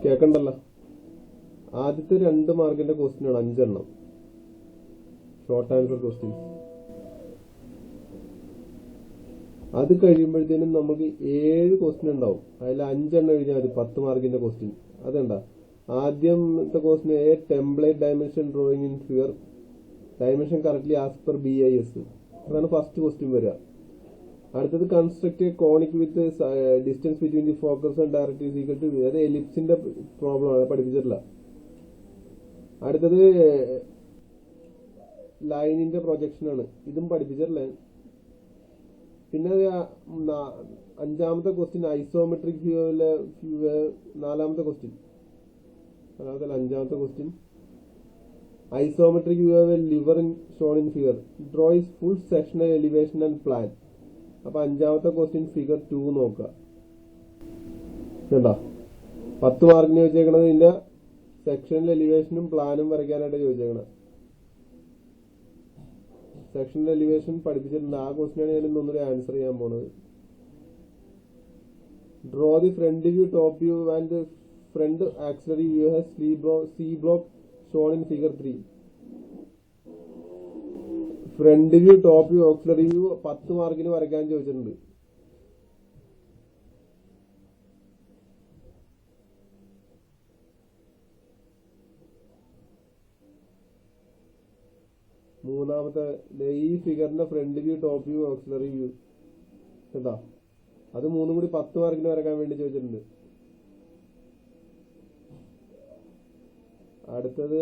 കേക്കണ്ടല്ലോ. ആദ്യത്തെ 2 മാർക്കിന്റെ ക്വസ്റ്റ്യൻ ആണ്, 5 എണ്ണം ഷോർട്ട് ആൻസർ ക്വസ്റ്റ്യൻസ്. അത് കഴിയുമ്പോഴത്തേനും നമുക്ക് 7 ക്വസ്റ്റ്യൻ ഉണ്ടാവും. അതിൽ 5 എണ്ണം എഴുതിയാൽ മതി 10 മാർക്കിന്റെ ക്വസ്റ്റ്യൻ. അതുണ്ടാ ആദ്യത്തെ question template dimension drawing in figure dimension correctly as per BIS. അതാണ് ഫസ്റ്റ് ക്വസ്റ്റ്യൻ വരിക. അടുത്തത് construct a conic with distance between the focus and direct is equal to, അത് എലിപ്സിന്റെ പ്രോബ്ലം ആണ്, പഠിപ്പിച്ചിട്ടില്ല. അടുത്തത് ലൈനിന്റെ പ്രൊജക്ഷൻ ആണ്, ഇതും പഠിപ്പിച്ചിട്ടില്ല. പിന്നെ 5ാമത്തെ ക്വസ്റ്റ്യൻ ഐസോമെട്രിക് വ്യൂവിലെ 4ാമത്തെ ക്വസ്റ്റ്യൻ, 5ാമത്തെ question isometric view lever in shown in figure draw is full sectional elevation and plan. അപ്പൊ 5ാമത്തെ ക്വസ്റ്റ്യൻ ഫിഗർ 2 നോക്കുക. കേട്ടോ, 10 മാർക്കിന് ചോദിച്ചേക്കണത് ഇതിന്റെ സെക്ഷണൽ എലിവേഷനും പ്ലാനും വരയ്ക്കാനായിട്ട് ചോദിച്ചേക്കണത്. സെക്ഷണൽ എലിവേഷൻ പഠിപ്പിച്ചിട്ടുണ്ട്. ആ ക്വസ്റ്റ്യനാണ് ഞാൻ ഇന്നൊന്നുകൂടി ആൻസർ ചെയ്യാൻ പോണത്. Draw the front view, top view and front auxiliary view has C block shown in figure 3. Front view, top view, auxiliary view 10 മാർക്കിന് വരയ്ക്കാൻ ചോദിച്ചിട്ടുണ്ട്. മൂന്നാമത്തെ ഈ ഫിഗറിന്റെ front view, top view, auxiliary view കേട്ടോ, അത് 3 കൂടി 10 മാർക്കിന് വരയ്ക്കാൻ വേണ്ടി ചോദിച്ചിട്ടുണ്ട്. അടുത്തത്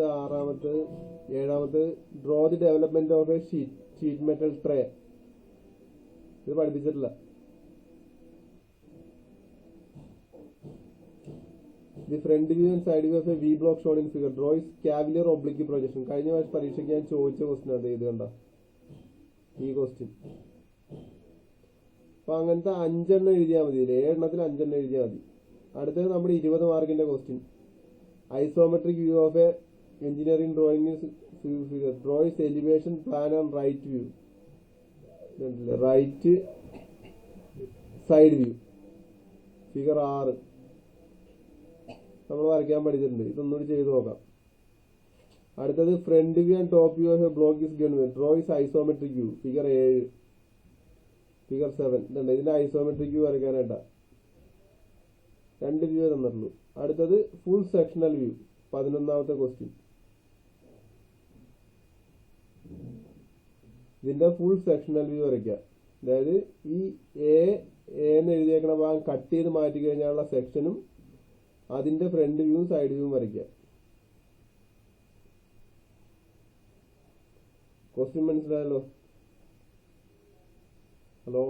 7ാമത്തെ draw the development of a sheet metal tray. ഇത് പഠിപ്പിച്ചിട്ടില്ല. The front view and side view of a V block shown in figure draw is cavalier oblique projection. കഴിഞ്ഞ വർഷം പരീക്ഷയ്ക്ക് ഞാൻ ചോദിച്ച ക്വസ്റ്റ്യൻ അത്. ഇത് കണ്ട ഈ ക്വസ്റ്റ്യൻ. അപ്പൊ അങ്ങനത്തെ 5 എണ്ണം എഴുതിയാൽ മതി. 7 എണ്ണത്തിൽ 5 എണ്ണം എഴുതിയാൽ മതി. അടുത്തത് നമ്മുടെ 20 മാർക്കിന്റെ question isometric view of a engineering drawing figure draw its elevation plan and right view. Right side view figure 6 നമ്മൾ വരയ്ക്കാൻ പഠിച്ചിട്ടുണ്ട്. ഇതൊന്നുകൂടി ചെയ്ത് നോക്കാം. അടുത്തത് front view and top view of a block is given draw its isometric view figure 7 figure 7. ഇതുണ്ട്, ഇതിന്റെ isometric view വരയ്ക്കാനായിട്ടാ 2 വ്യൂ തന്നിട്ടുള്ളൂ. അടുത്തത് ഫുൾ സെക്ഷണൽ വ്യൂ 11ാമത്തെ ക്വസ്റ്റ്യൻ. ഇതിന്റെ ഫുൾ സെക്ഷണൽ വ്യൂ വരയ്ക്കുക. അതായത് ഈ എന്ന് എഴുതിയേക്കണ ഭാഗം കട്ട് ചെയ്ത് മാറ്റി കഴിഞ്ഞാലുള്ള സെക്ഷനും അതിന്റെ ഫ്രണ്ട് വ്യൂവും സൈഡ് വ്യൂവും വരയ്ക്കുക. ക്വസ്റ്റ്യൻ മനസ്സിലായല്ലോ? ഹലോ,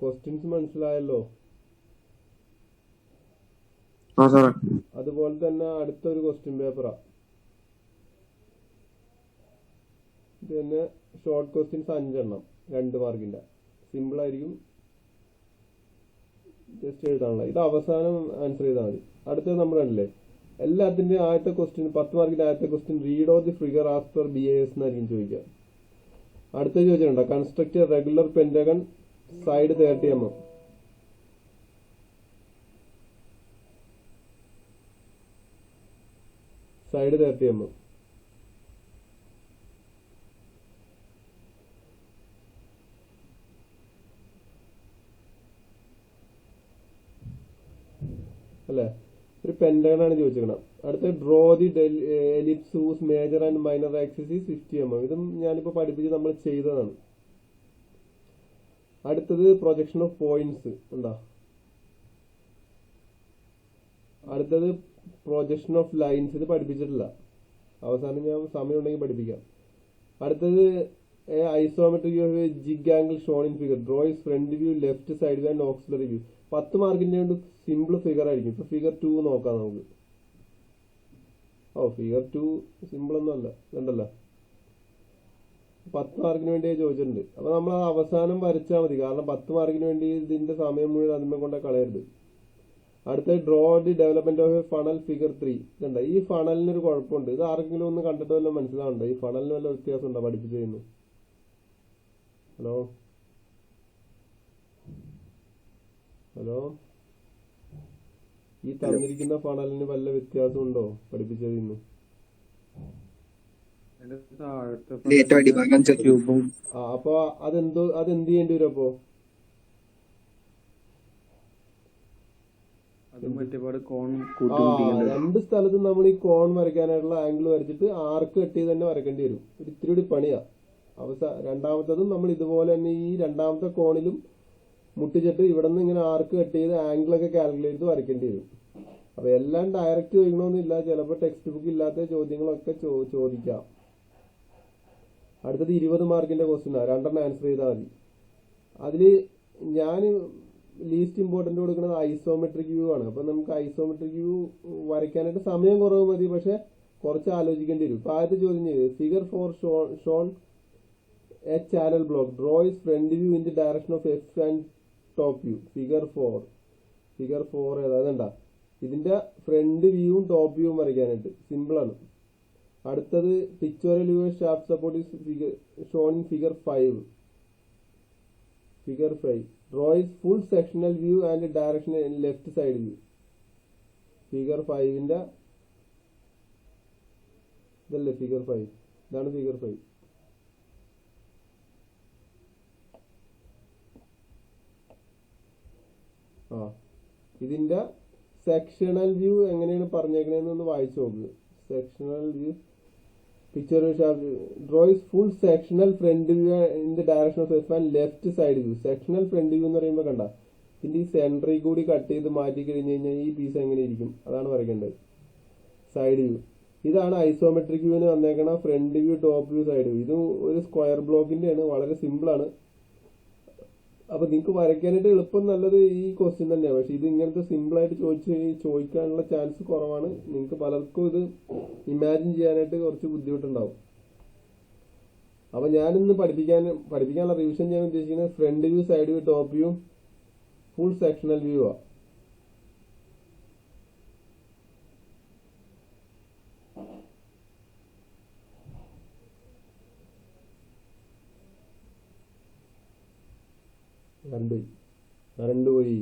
ക്വസ്റ്റ്യൻസ് മനസ്സിലായല്ലോ? അതുപോലെ തന്നെ അടുത്തൊരു ക്വസ്റ്റ്യൻ പേപ്പറാ. ഇത് തന്നെ ഷോർട്ട് ക്വസ്റ്റ്യൻസ് 5 എണ്ണം 2 മാർക്കിന്റെ. സിമ്പിൾ ആയിരിക്കും, ജസ്റ്റ് എഴുതാനുള്ള. ഇത് അവസാനം ആൻസർ ചെയ്താൽ മതി. അടുത്തത് നമ്മൾ കണ്ടില്ലേ, എല്ലാത്തിന്റെ ആദ്യത്തെ ക്വസ്റ്റ്യൻ 10 മാർക്കിന്റെ ആദ്യത്തെ question read of the figure as per BIS എന്നായിരിക്കും ചോദിക്കുക. അടുത്ത ചോദിച്ചിട്ടുണ്ടോ construct regular pentagon side 30 mm. Side 30 mm. അല്ലേ, ഒരു പെന്റഗൺ ആണ് ചോദിച്ചിരിക്കണം. അടുത്ത draw the ellipse whose major and minor axis 50 mm. ഇതും ഞാനിപ്പോ പഠിപ്പിച്ച് നമ്മൾ ചെയ്തതാണ്. അടുത്തത് പ്രൊജക്ഷൻ ഓഫ് പോയിന്റ്സ് എന്താ. അടുത്തത് പ്രൊജക്ഷൻ ഓഫ് ലൈൻസ്, ഇത് പഠിപ്പിച്ചിട്ടില്ല. അവസാനം ഞാൻ സമയം ഉണ്ടെങ്കിൽ പഠിപ്പിക്കാം. അടുത്തത് isometric jig angle shown in figure draw its front view left side view and auxiliary view. 10 മാർക്കിന്റെ കൊണ്ട് സിമ്പിൾ ഫിഗർ ആയിരിക്കും. ഇപ്പൊ ഫിഗർ 2 നോക്കാം നമുക്ക്. ഫിഗർ 2 സിമ്പിൾ ഒന്നും അല്ല, കണ്ടല്ലോ. 10 മാർക്കിന് വേണ്ടി ചോദിച്ചിട്ടുണ്ട്. അപ്പൊ നമ്മൾ അവസാനം വരച്ചാൽ മതി, കാരണം 10 മാർക്കിന് വേണ്ടി ഇതിന്റെ സമയം മുഴുവൻ അതിന്മേൽ കൊണ്ടേ കളയരുത്. അടുത്ത draw the development of A funnel figure 3. ഇതുണ്ട്, ഈ ഫണലിന് ഒരു കുഴപ്പമുണ്ട്. ഇത് ആർക്കെങ്കിലും ഒന്ന് കണ്ടിട്ട് വല്ല മനസ്സിലാവുന്നുണ്ടോ? ഈ ഫണലിന് വല്ല വ്യത്യാസം ഉണ്ടോ പഠിപ്പിച്ചു ചെയ്യുന്നു? ഹലോ ഹലോ ഈ തന്നിരിക്കുന്ന ഫണലിന് വല്ല വ്യത്യാസം ഉണ്ടോ പഠിപ്പിച്ചു ചെയ്യുന്നു? അപ്പൊ അതെന്ത് ചെയ്യേണ്ടി വരും? അപ്പോ രണ്ട് സ്ഥലത്തും നമ്മൾ ഈ കോൺ വരയ്ക്കാനായിട്ടുള്ള ആംഗിൾ വരച്ചിട്ട് ആർക്ക് കട്ട് ചെയ്ത് തന്നെ വരക്കേണ്ടി വരും. ഇത്തിരി കൂടി പണിയാ. രണ്ടാമത്തതും നമ്മൾ ഇതുപോലെ തന്നെ ഈ രണ്ടാമത്തെ കോണിലും മുട്ടിച്ചിട്ട് ഇവിടെ നിന്ന് ഇങ്ങനെ ആർക്ക് കട്ട് ചെയ്ത് ആംഗിളൊക്കെ കാൽക്കുലേറ്റ് ചെയ്ത് വരയ്ക്കേണ്ടി വരും. അപ്പൊ എല്ലാം ഡയറക്റ്റ് ചോദിക്കണമെന്നില്ല, ചിലപ്പോൾ ടെക്സ്റ്റ് ബുക്ക് ഇല്ലാത്ത ചോദ്യങ്ങളൊക്കെ ചോദിക്കാം. അടുത്തത് 20 മാർക്കിന്റെ ക്വസ്റ്റ്യനാ, 2 ആൻസർ ചെയ്താൽ മതി. അതില് ഞാൻ ലീസ്റ്റ് ഇമ്പോർട്ടന്റ് കൊടുക്കുന്നത് ഐസോമെട്രിക് വ്യൂ ആണ്. അപ്പൊ നമുക്ക് ഐസോമെട്രിക് വ്യൂ വരയ്ക്കാനായിട്ട് സമയം കുറവ് മതി, പക്ഷെ കുറച്ച് ആലോചിക്കേണ്ടി വരും. ഇപ്പൊ ആദ്യത്തെ ചോദ്യം figure 4 shown a channel block, draw its front view in the direction of X and top view. Figure 4 ഏതാ? ഇതിന്റെ ഫ്രണ്ട് വ്യൂവും ടോപ്പ് വ്യൂവും വരയ്ക്കാനായിട്ട് സിമ്പിൾ ആണ്. അടുത്തത് pictorial view shaft support is shown in figure 5. Draw is full sectional view and direction left side view. Figure 5ന്റെ ഇതല്ലേ figure 5? ഇതാണ് ഫിഗർ 5. ഇതിന്റെ സെക്ഷണൽ വ്യൂ എങ്ങനെയാണ് പറഞ്ഞേക്കണേന്ന് വായിച്ചു നോക്കുക. Sectional view picture draw is full sectional front view in the direction of F and left side view. Sectional front view എന്ന് പറയുമ്പോൾ കണ്ട ഇതിന്റെ ഈ സെന്ററിൽ കൂടി കട്ട് ചെയ്ത് മാറ്റി കഴിഞ്ഞ് കഴിഞ്ഞാൽ ഈ പീസ് എങ്ങനെ ഇരിക്കും, അതാണ് വരയ്ക്കേണ്ടത്. സൈഡ് വ്യൂ ഇതാണ് ഐസോമെട്രിക് വ്യൂവിന് വന്നേക്കണ front view, top view, side view. ഇത് ഒരു സ്ക്വയർ ബ്ലോക്കിന്റെ ആണ്, വളരെ സിമ്പിൾ ആണ്. അപ്പൊ നിങ്ങൾക്ക് വരയ്ക്കാനായിട്ട് എളുപ്പം നല്ലത് ഈ ക്വസ്റ്റ്യൻ തന്നെയാണ്. പക്ഷെ ഇത് ഇങ്ങനത്തെ സിമ്പിൾ ആയിട്ട് ചോദിക്കാനുള്ള ചാൻസ് കുറവാണ്. നിങ്ങൾക്ക് പലർക്കും ഇത് ഇമാജിൻ ചെയ്യാനായിട്ട് കുറച്ച് ബുദ്ധിമുട്ടുണ്ടാവും. അപ്പൊ ഞാനിന്ന് പഠിപ്പിക്കാനുള്ള റിവിഷൻ ചെയ്യാൻ ഉദ്ദേശിക്കുന്നത് front view, side view, top view, full sectional view ആ. കറണ്ട് പോയി.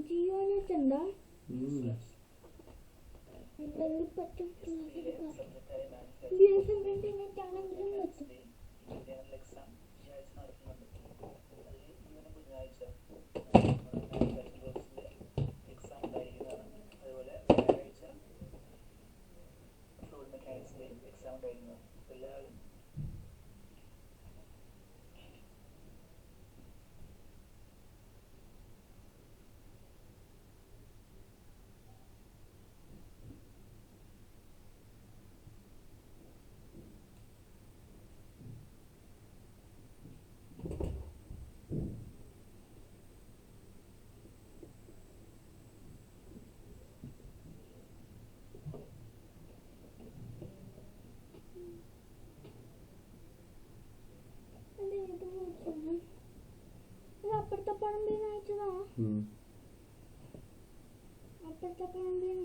ജിയോനെറ്റുണ്ടോ? എന്തെങ്കിലും പറ്റും. നെറ്റ് ആണെങ്കിലും പറ്റും. അപ്പുറത്തെ പറമ്പിൽ അയച്ചതാ. അപ്പുറത്തെ പറമ്പിൽ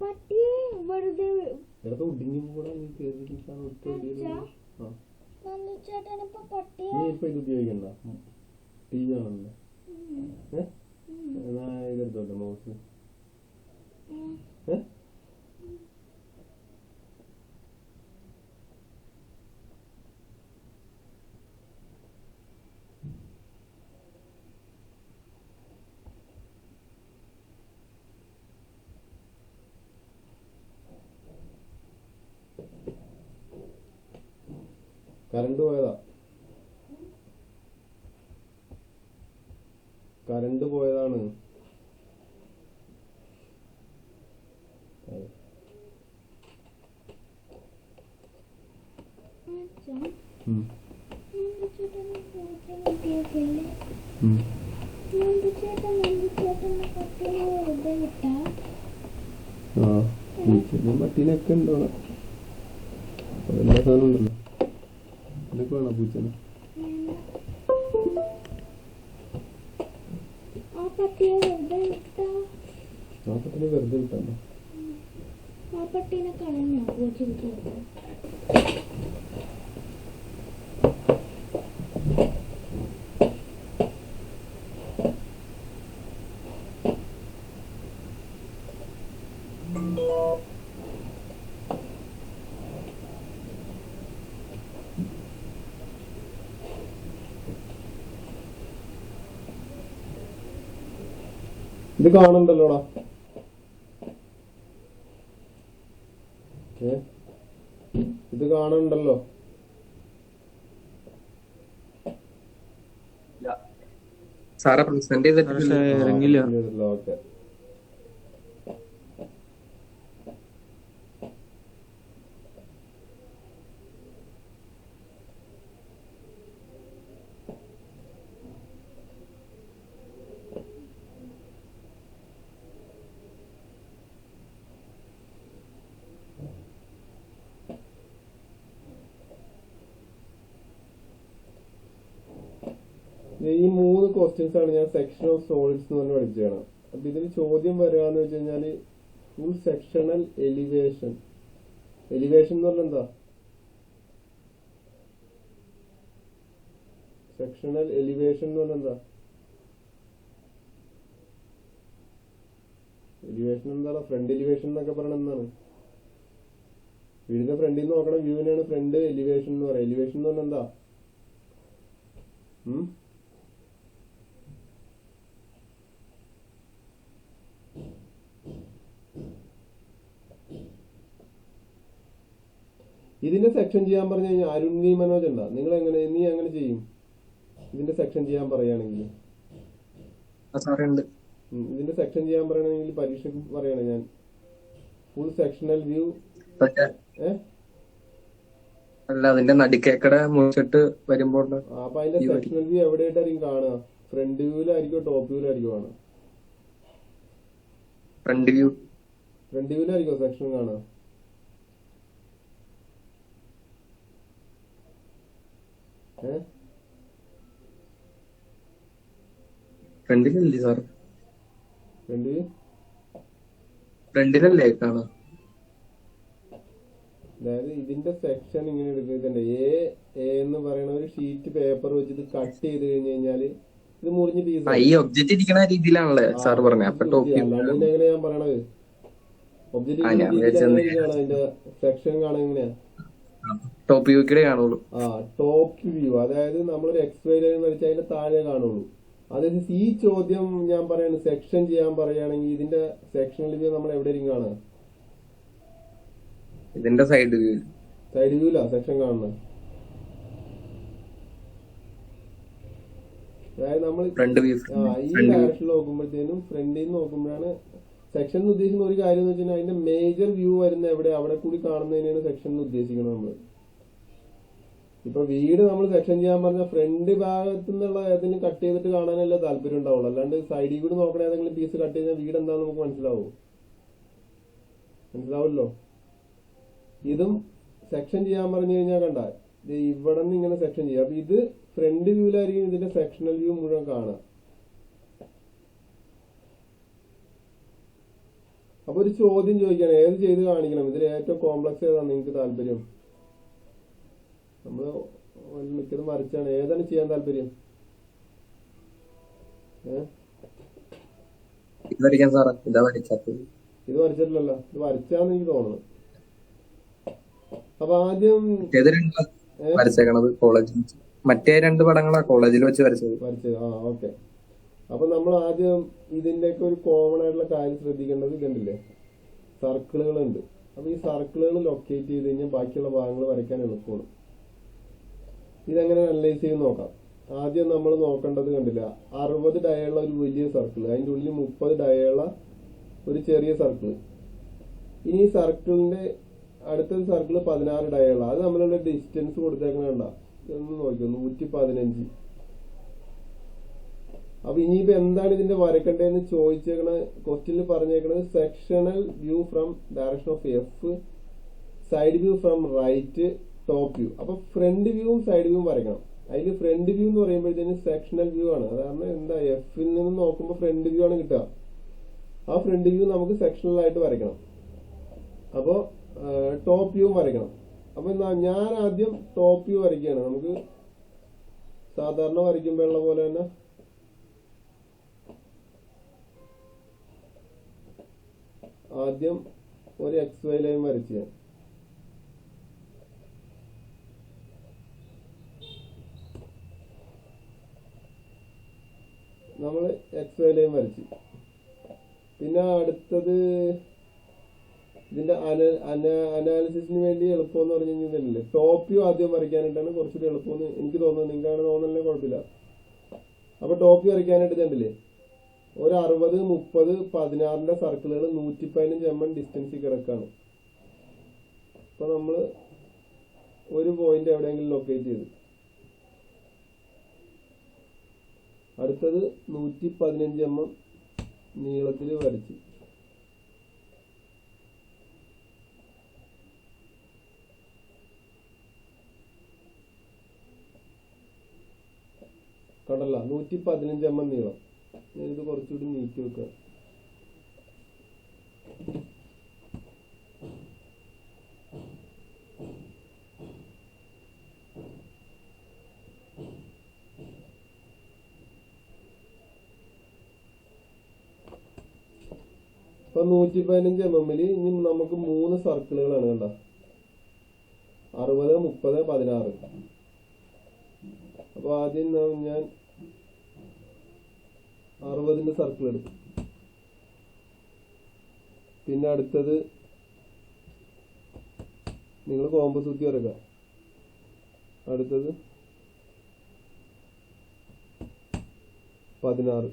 പട്ടി വെറുതെ ചേട്ടനിപ്പോ പട്ടിയെ ഉപയോഗിക്കണ്ട. ടി വി ആണല്ലോ. ഇതെടുത്തോട്ടെ മൗസ്. കറണ്ട് പോയതാ. കറണ്ട് പോയതാണ്. അച്ഛാ ഉം. നന്ദുചേട്ടന് പൂച്ച കിട്ടിയതല്ലേ? ഉം. നന്ദുചേട്ടന്റെ പട്ടിയെ വെറുതെ വിട്ടാ? ആ പൂച്ചനും പട്ടീനൊക്കെ ഉണ്ടോ? എല്ലാ സാധനം ഉണ്ടല്ലോ. നിനക്ക് വേണോ പൂച്ചനെ? വേണ്ട. ആ പട്ടിയെ വെറുതെ വിട്ടാ? ആ പട്ടിനെ വെറുതെ വിട്ടാണോ? ആ പട്ടീനെ കളഞ്ഞോ പൂച്ച കിട്ടിയത്? ഇത് കാണണ്ടല്ലോടാ. ഇത് കാണണ്ടല്ലോ. സാറെ പ്രസന്റ് ചെയ്തിട്ടില്ല. ഇറങ്ങില്ല. ഓക്കെ. ഈ 3 ക്വസ്റ്റ്യൻസ് ആണ് ഞാൻ സെക്ഷൻ ഓഫ് സോളിഡ്സ് എന്ന് പറഞ്ഞ് പഠിച്ചതാണ്. അപ്പൊ ഇതിന് ചോദ്യം വരികയെന്ന് വെച്ച് കഴിഞ്ഞാല് ഫുൾ സെക്ഷണൽ എലിവേഷൻ. എലിവേഷൻ എന്ന് പറഞ്ഞാൽ എന്താ? സെക്ഷണൽ എലിവേഷൻ എന്ന് പറഞ്ഞാൽ എന്താ? എലിവേഷൻ എന്താണ്? ഫ്രണ്ട് എലിവേഷൻ എന്നൊക്കെ പറയണത് എന്താണ്? വീടിന്റെ ഫ്രണ്ടിൽ നിന്ന് നോക്കണ വ്യൂവിനാണ് ഫ്രണ്ട് എലിവേഷൻ എന്ന് പറയാം. എലിവേഷൻ എന്ന് പറഞ്ഞാൽ എന്താ? ഇതിന്റെ സെക്ഷൻ ചെയ്യാൻ പറഞ്ഞു കഴിഞ്ഞാൽ അരുൺ മനോജ് ഉണ്ടാ. നീ എങ്ങനെ ചെയ്യും ഇതിന്റെ സെക്ഷൻ ചെയ്യാൻ പറയുകയാണെങ്കിൽ? ഇതിന്റെ സെക്ഷൻ ചെയ്യാൻ പറയണെങ്കിൽ പരീക്ഷയ്ക്ക് പറയണേ ഞാൻ ഫുൾ സെക്ഷണൽ വ്യൂ. അല്ല, അതിന്റെ നടുക്കേക്കട മുറിച്ചിട്ട് വരുമ്പോൾ അപ്പൊ അതിന്റെ സെക്ഷണൽ വ്യൂ എവിടെയായിട്ടായിരിക്കും കാണുക? ഫ്രണ്ട് വ്യൂവിലായിരിക്കും ടോപ്പ് വ്യൂവിലായിരിക്കും കാണുക? Front view. ഫ്രണ്ട് വ്യൂവിലായിരിക്കും സെക്ഷൻ കാണുക? ഫ്രണ്ടിലല്ലേ സാർ? ഫ്രണ്ട് വ്യൂ ഫ്രണ്ടിലല്ലേ കാണാം. അതായത് ഇതിന്റെ സെക്ഷൻ ഇങ്ങനെ എടുക്കുന്നുണ്ട്. എ എന്ന് പറയുന്ന ഒരു ഷീറ്റ് പേപ്പർ വെച്ചിട്ട് കട്ട് ചെയ്ത് കഴിഞ്ഞ് കഴിഞ്ഞാല് ഇത് മുറിഞ്ഞ് പീസ്. ഈ ഒബ്ജക്റ്റ് ഇരിക്കുന്ന രീതിയിലാണല്ലേ സാർ പറഞ്ഞത്? അപ്പൊ ടോപ്പ് അല്ലാണ്ട് എങ്ങനെ ഞാൻ പറയണത്? ഒബ്ജക്റ്റ് അതിന്റെ സെക്ഷൻ കാണാൻ എങ്ങനെയാ? ടോപ്പ് വ്യൂക്കിടെ കാണുള്ളൂ. Top view. അതായത് നമ്മളൊരു എക്സ്വൈ ലൈൻ വരച്ച് അതിന്റെ താഴെ കാണുള്ളൂ. അതായത് ഈ ചോദ്യം ഞാൻ പറയാണ് സെക്ഷൻ ചെയ്യാൻ പറയുകയാണെങ്കിൽ ഇതിന്റെ സെക്ഷണൽ വ്യൂ നമ്മൾ എവിടെയായിരിക്കും കാണുക? ഇതിന്റെ സൈഡ് വ്യൂ. സൈഡ് വ്യൂലാ സെക്ഷൻ കാണുന്നത്. അതായത് നമ്മൾ ഈ ഡയറക്ഷനിൽ നോക്കുമ്പോഴത്തേനും ഫ്രണ്ടിൽ നിന്ന് നോക്കുമ്പോഴാണ് സെക്ഷൻ എന്ന് ഉദ്ദേശിക്കുന്ന ഒരു കാര്യം എന്ന് വെച്ചാൽ അതിന്റെ മേജർ വ്യൂ വരുന്ന എവിടെ, അവിടെ കൂടി കാണുന്നതിനാണ് സെക്ഷൻ എന്ന് ഉദ്ദേശിക്കുന്നത് നമ്മള്. ഇപ്പൊ വീട് നമ്മൾ സെക്ഷൻ ചെയ്യാൻ പറഞ്ഞ ഫ്രണ്ട് ഭാഗത്തു നിന്നുള്ള ഏതെങ്കിലും കട്ട് ചെയ്തിട്ട് കാണാനല്ലേ താല്പര്യം ഉണ്ടാവുള്ളൂ. അല്ലാണ്ട് സൈഡിൽ കൂടി നോക്കണ ഏതെങ്കിലും പീസ് കട്ട് ചെയ്താൽ വീട് എന്താണെന്ന് നമുക്ക് മനസ്സിലാവുമല്ലോ. ഇതും സെക്ഷൻ ചെയ്യാൻ പറഞ്ഞു കഴിഞ്ഞാൽ കണ്ട ഇവിടെ നിന്ന് ഇങ്ങനെ സെക്ഷൻ ചെയ്യാം. അപ്പൊ ഇത് ഫ്രണ്ട് വ്യൂവിലായിരിക്കും ഇതിന്റെ സെക്ഷണൽ വ്യൂ മുഴുവൻ കാണാം. അപ്പൊ ഒരു ചോദ്യം ചോദിക്കണം, ഏത് ചെയ്ത് കാണിക്കണം? ഇതിൽ ഏറ്റവും കോംപ്ലക്സ് ഏതാണ് നിങ്ങൾക്ക് താല്പര്യം? നമ്മള് മിക്കതും വരച്ചാണ്. ഏതാണ് ചെയ്യാൻ താല്പര്യം? ഇത് വരച്ചിട്ടില്ലല്ലോ. ഇത് വരച്ചാന്ന് എനിക്ക് തോന്നുന്നു. അപ്പൊ ആദ്യം വരച്ചേക്കണത് കോളേജിൽ, മറ്റേ 2 പടങ്ങളാ കോളേജിൽ വെച്ച് വരച്ചത്. ഓക്കെ. അപ്പൊ നമ്മൾ ആദ്യം ഇതിന്റെയൊക്കെ ഒരു കോമൺ ആയിട്ടുള്ള കാര്യം ശ്രദ്ധിക്കേണ്ടത് ഇതുണ്ടല്ലേ, സർക്കിളുകളുണ്ട്. അപ്പൊ ഈ സർക്കിളുകൾ ലൊക്കേറ്റ് ചെയ്ത് കഴിഞ്ഞാൽ ബാക്കിയുള്ള ഭാഗങ്ങൾ വരയ്ക്കാൻ എളുപ്പമാണ്. ഇതെങ്ങനെ അനലൈസ് ചെയ്ത് നോക്കാം. ആദ്യം നമ്മൾ നോക്കേണ്ടത് കണ്ടില്ല, 60 ഡയുള്ള ഒരു വലിയ സർക്കിൾ, അതിൻ്റെ ഉള്ളിൽ 30 ഡയുള്ള ഒരു ചെറിയ സർക്കിൾ. ഇനി ഈ സർക്കിളിന്റെ അടുത്തൊരു സർക്കിൾ 16 ഡയുള്ള, അത് നമ്മളുടെ ഡിസ്റ്റൻസ് കൊടുത്തേക്കണ ഒന്ന് നോക്കിയോ, 115. അപ്പൊ ഇനിയിപ്പോ എന്താണ് ഇതിന്റെ വരക്കണ്ടേന്ന് ചോദിച്ചേക്കണ ക്വസ്റ്റ്യനിൽ പറഞ്ഞേക്കണത് sectional view from direction of F, side view from right, top view. അപ്പൊ ഫ്രണ്ട് വ്യൂവും സൈഡ് വ്യൂവും വരയ്ക്കണം. അതിൽ ഫ്രണ്ട് വ്യൂ എന്ന് പറയുമ്പോഴത്തേന് സെക്ഷണൽ വ്യൂ ആണ്. അതാണ് എന്താ, എഫിൽ നിന്ന് നോക്കുമ്പോൾ ഫ്രണ്ട് വ്യൂ ആണ് കിട്ടുക. ആ ഫ്രണ്ട് വ്യൂ നമുക്ക് സെക്ഷണൽ ആയിട്ട് വരയ്ക്കണം. അപ്പോ ടോപ്പ് വ്യൂ വരയ്ക്കണം. അപ്പൊ ഞാൻ ആദ്യം ടോപ്പ് വ്യൂ വരയ്ക്കുകയാണ്. നമുക്ക് സാധാരണ വരയ്ക്കുമ്പോഴുള്ള പോലെ തന്നെ ആദ്യം ഒരു XY ലൈൻ വരച്ച് ഞാൻ നമ്മൾ XY ലൈൻ വരച്ച്. പിന്നെ അടുത്തത് ഇതിന്റെ അനാലിസിസിന് വേണ്ടി എളുപ്പം എന്ന് പറഞ്ഞു കഴിഞ്ഞാൽ ടോപ്പ് വ്യൂ ആദ്യം വരയ്ക്കാനായിട്ടാണ് കുറച്ചുകൂടി എളുപ്പമെന്ന് എനിക്ക് തോന്നുന്നത്. നിങ്ങൾക്കാണ് തോന്നുന്നല്ലേ, കുഴപ്പമില്ല. അപ്പൊ ടോപ്പ് വ്യൂ വരയ്ക്കാനായിട്ട് ഇതുണ്ടല്ലേ, ഒരു 60, 30, 16 സർക്കിളുകൾ 115 mm ഡിസ്റ്റൻസിൽ കിടക്കാണ്. അപ്പൊ നമ്മള് ഒരു പോയിന്റ് എവിടെയെങ്കിലും ലൊക്കേറ്റ് ചെയ്തു. അടുത്തത് 115 mm നീളത്തിൽ വരച്ച്. കണ്ടല്ല, 115 mm നീളം. ഞാനിത് കുറച്ചുകൂടി നീക്കി വെക്കുക. അപ്പൊ 115 mm ഇനി നമുക്ക് 3 സർക്കിളുകളാണ് കണ്ട, 60, 30, 16. അപ്പൊ ആദ്യം ഞാൻ 60 സർക്കിൾ എടുക്കും. പിന്നെ അടുത്തത് നിങ്ങൾ കോമ്പസ് കുത്തി വരക്കുക. അടുത്തത് 16.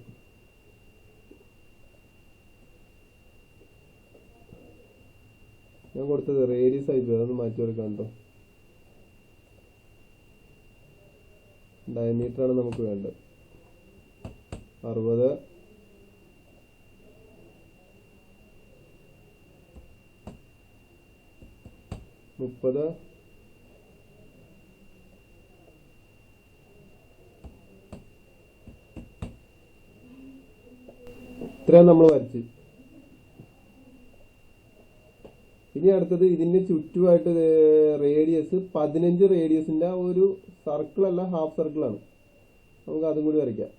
ഞാൻ കൊടുത്തത് റേഡിയസ് ആയിട്ട് അതൊന്ന് മാറ്റി വരക്കാം കേട്ടോ. ഡയമീറ്റർ ആണ് നമുക്ക് വേണ്ടത്. 60, 30, ഇത്രയും നമ്മൾ വരച്ച്. ഇനി അടുത്തത് ഇതിന്റെ ചുറ്റുമായിട്ട് റേഡിയസ് 15 റേഡിയസിന്റെ ഒരു സർക്കിൾ അല്ല, ഹാഫ് സർക്കിളാണ്. നമുക്ക് അതും കൂടി വരയ്ക്കാം.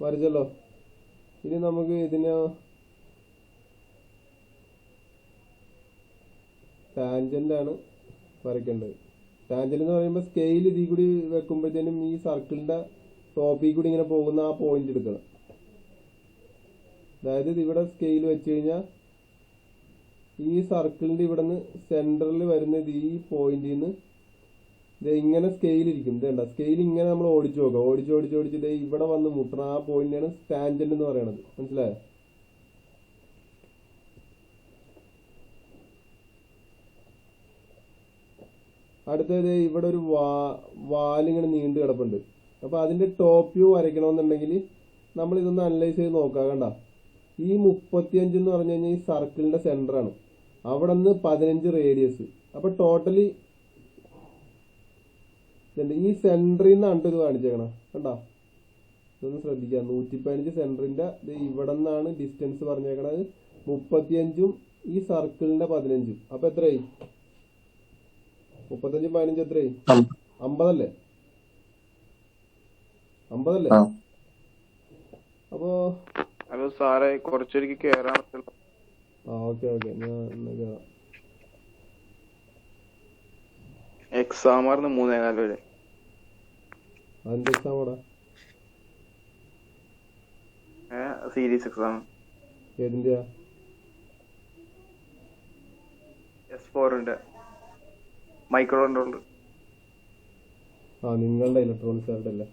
വരച്ചല്ലോ. ഇനി നമുക്ക് ഇതിന് ടാൻജന്റ് ആണ് വരയ്ക്കേണ്ടത്. ടാൻജന്റ് എന്ന് പറയുമ്പോൾ സ്കെയിൽ ഇതിൽ കൂടി വെക്കുമ്പോഴത്തേനും ഈ സർക്കിളിന്റെ ടോപ്പിൽ കൂടി ഇങ്ങനെ പോകുന്ന ആ പോയിന്റ് എടുക്കണം. അതായത് ഇവിടെ സ്കെയിൽ വെച്ച് കഴിഞ്ഞാൽ ഈ സർക്കിളിന്റെ ഇവിടെ നിന്ന് സെന്ററിൽ വരുന്നത് ഈ പോയിന്റിൽ നിന്ന് ഇങ്ങനെ സ്കെയിൽ ഇരിക്കും. ഇതേണ്ട, സ്കെയിൽ ഇങ്ങനെ നമ്മൾ ഓടിച്ചു നോക്കാം. ഓടിച്ച് ഇവിടെ വന്ന് മുട്ടണം. ആ പോയിന്റാണ് ടാൻജന്റ് എന്ന് പറയുന്നത്. മനസ്സിലായോ? അടുത്തത് ഇവിടെ ഒരു വാലിങ്ങനെ നീണ്ടു കിടപ്പുണ്ട്. അപ്പൊ അതിന്റെ ടോപ്പ് വ്യൂ വരയ്ക്കണമെന്നുണ്ടെങ്കിൽ നമ്മൾ ഇതൊന്ന് അനലൈസ് ചെയ്ത് നോക്കാം. കണ്ട, ഈ 35 എന്ന് പറഞ്ഞു കഴിഞ്ഞാൽ ഈ സർക്കിളിന്റെ സെന്റർ ആണ്. അവിടെ നിന്ന് 15 റേഡിയസ്. അപ്പൊ ടോട്ടലി ഈ സെന്ററിൽ നിന്നാണ് ഇത് കാണിച്ചേക്കണം. കണ്ടാ, ഇതൊന്ന് ശ്രദ്ധിക്കാം. 115 സെന്ററിന്റെ ഇവിടെ നിന്നാണ് ഡിസ്റ്റൻസ് പറഞ്ഞേക്കണത്. 35ഉം ഈ സർക്കിളിന്റെ 15ഉം. അപ്പൊ എത്രയായി? 35 15 എത്രയായി? 50 അല്ലേ? 50 അല്ലേ? അപ്പോ സാറേ കുറച്ചൊരിക്കൽ കേറാൻ പറ്റില്ല. ഓക്കെ ഞാൻ കേറാം. എക്സാം ആയിരുന്നു 3:15 വരെ. അതെന്ത് എക്സാം ആടാ? സീരീസ് എക്സാം ഏതിന്റെയാ? S4 microcontroller. ആ നിങ്ങളുടെ ഇലക്ട്രോണിക്സ് അല്ലേ?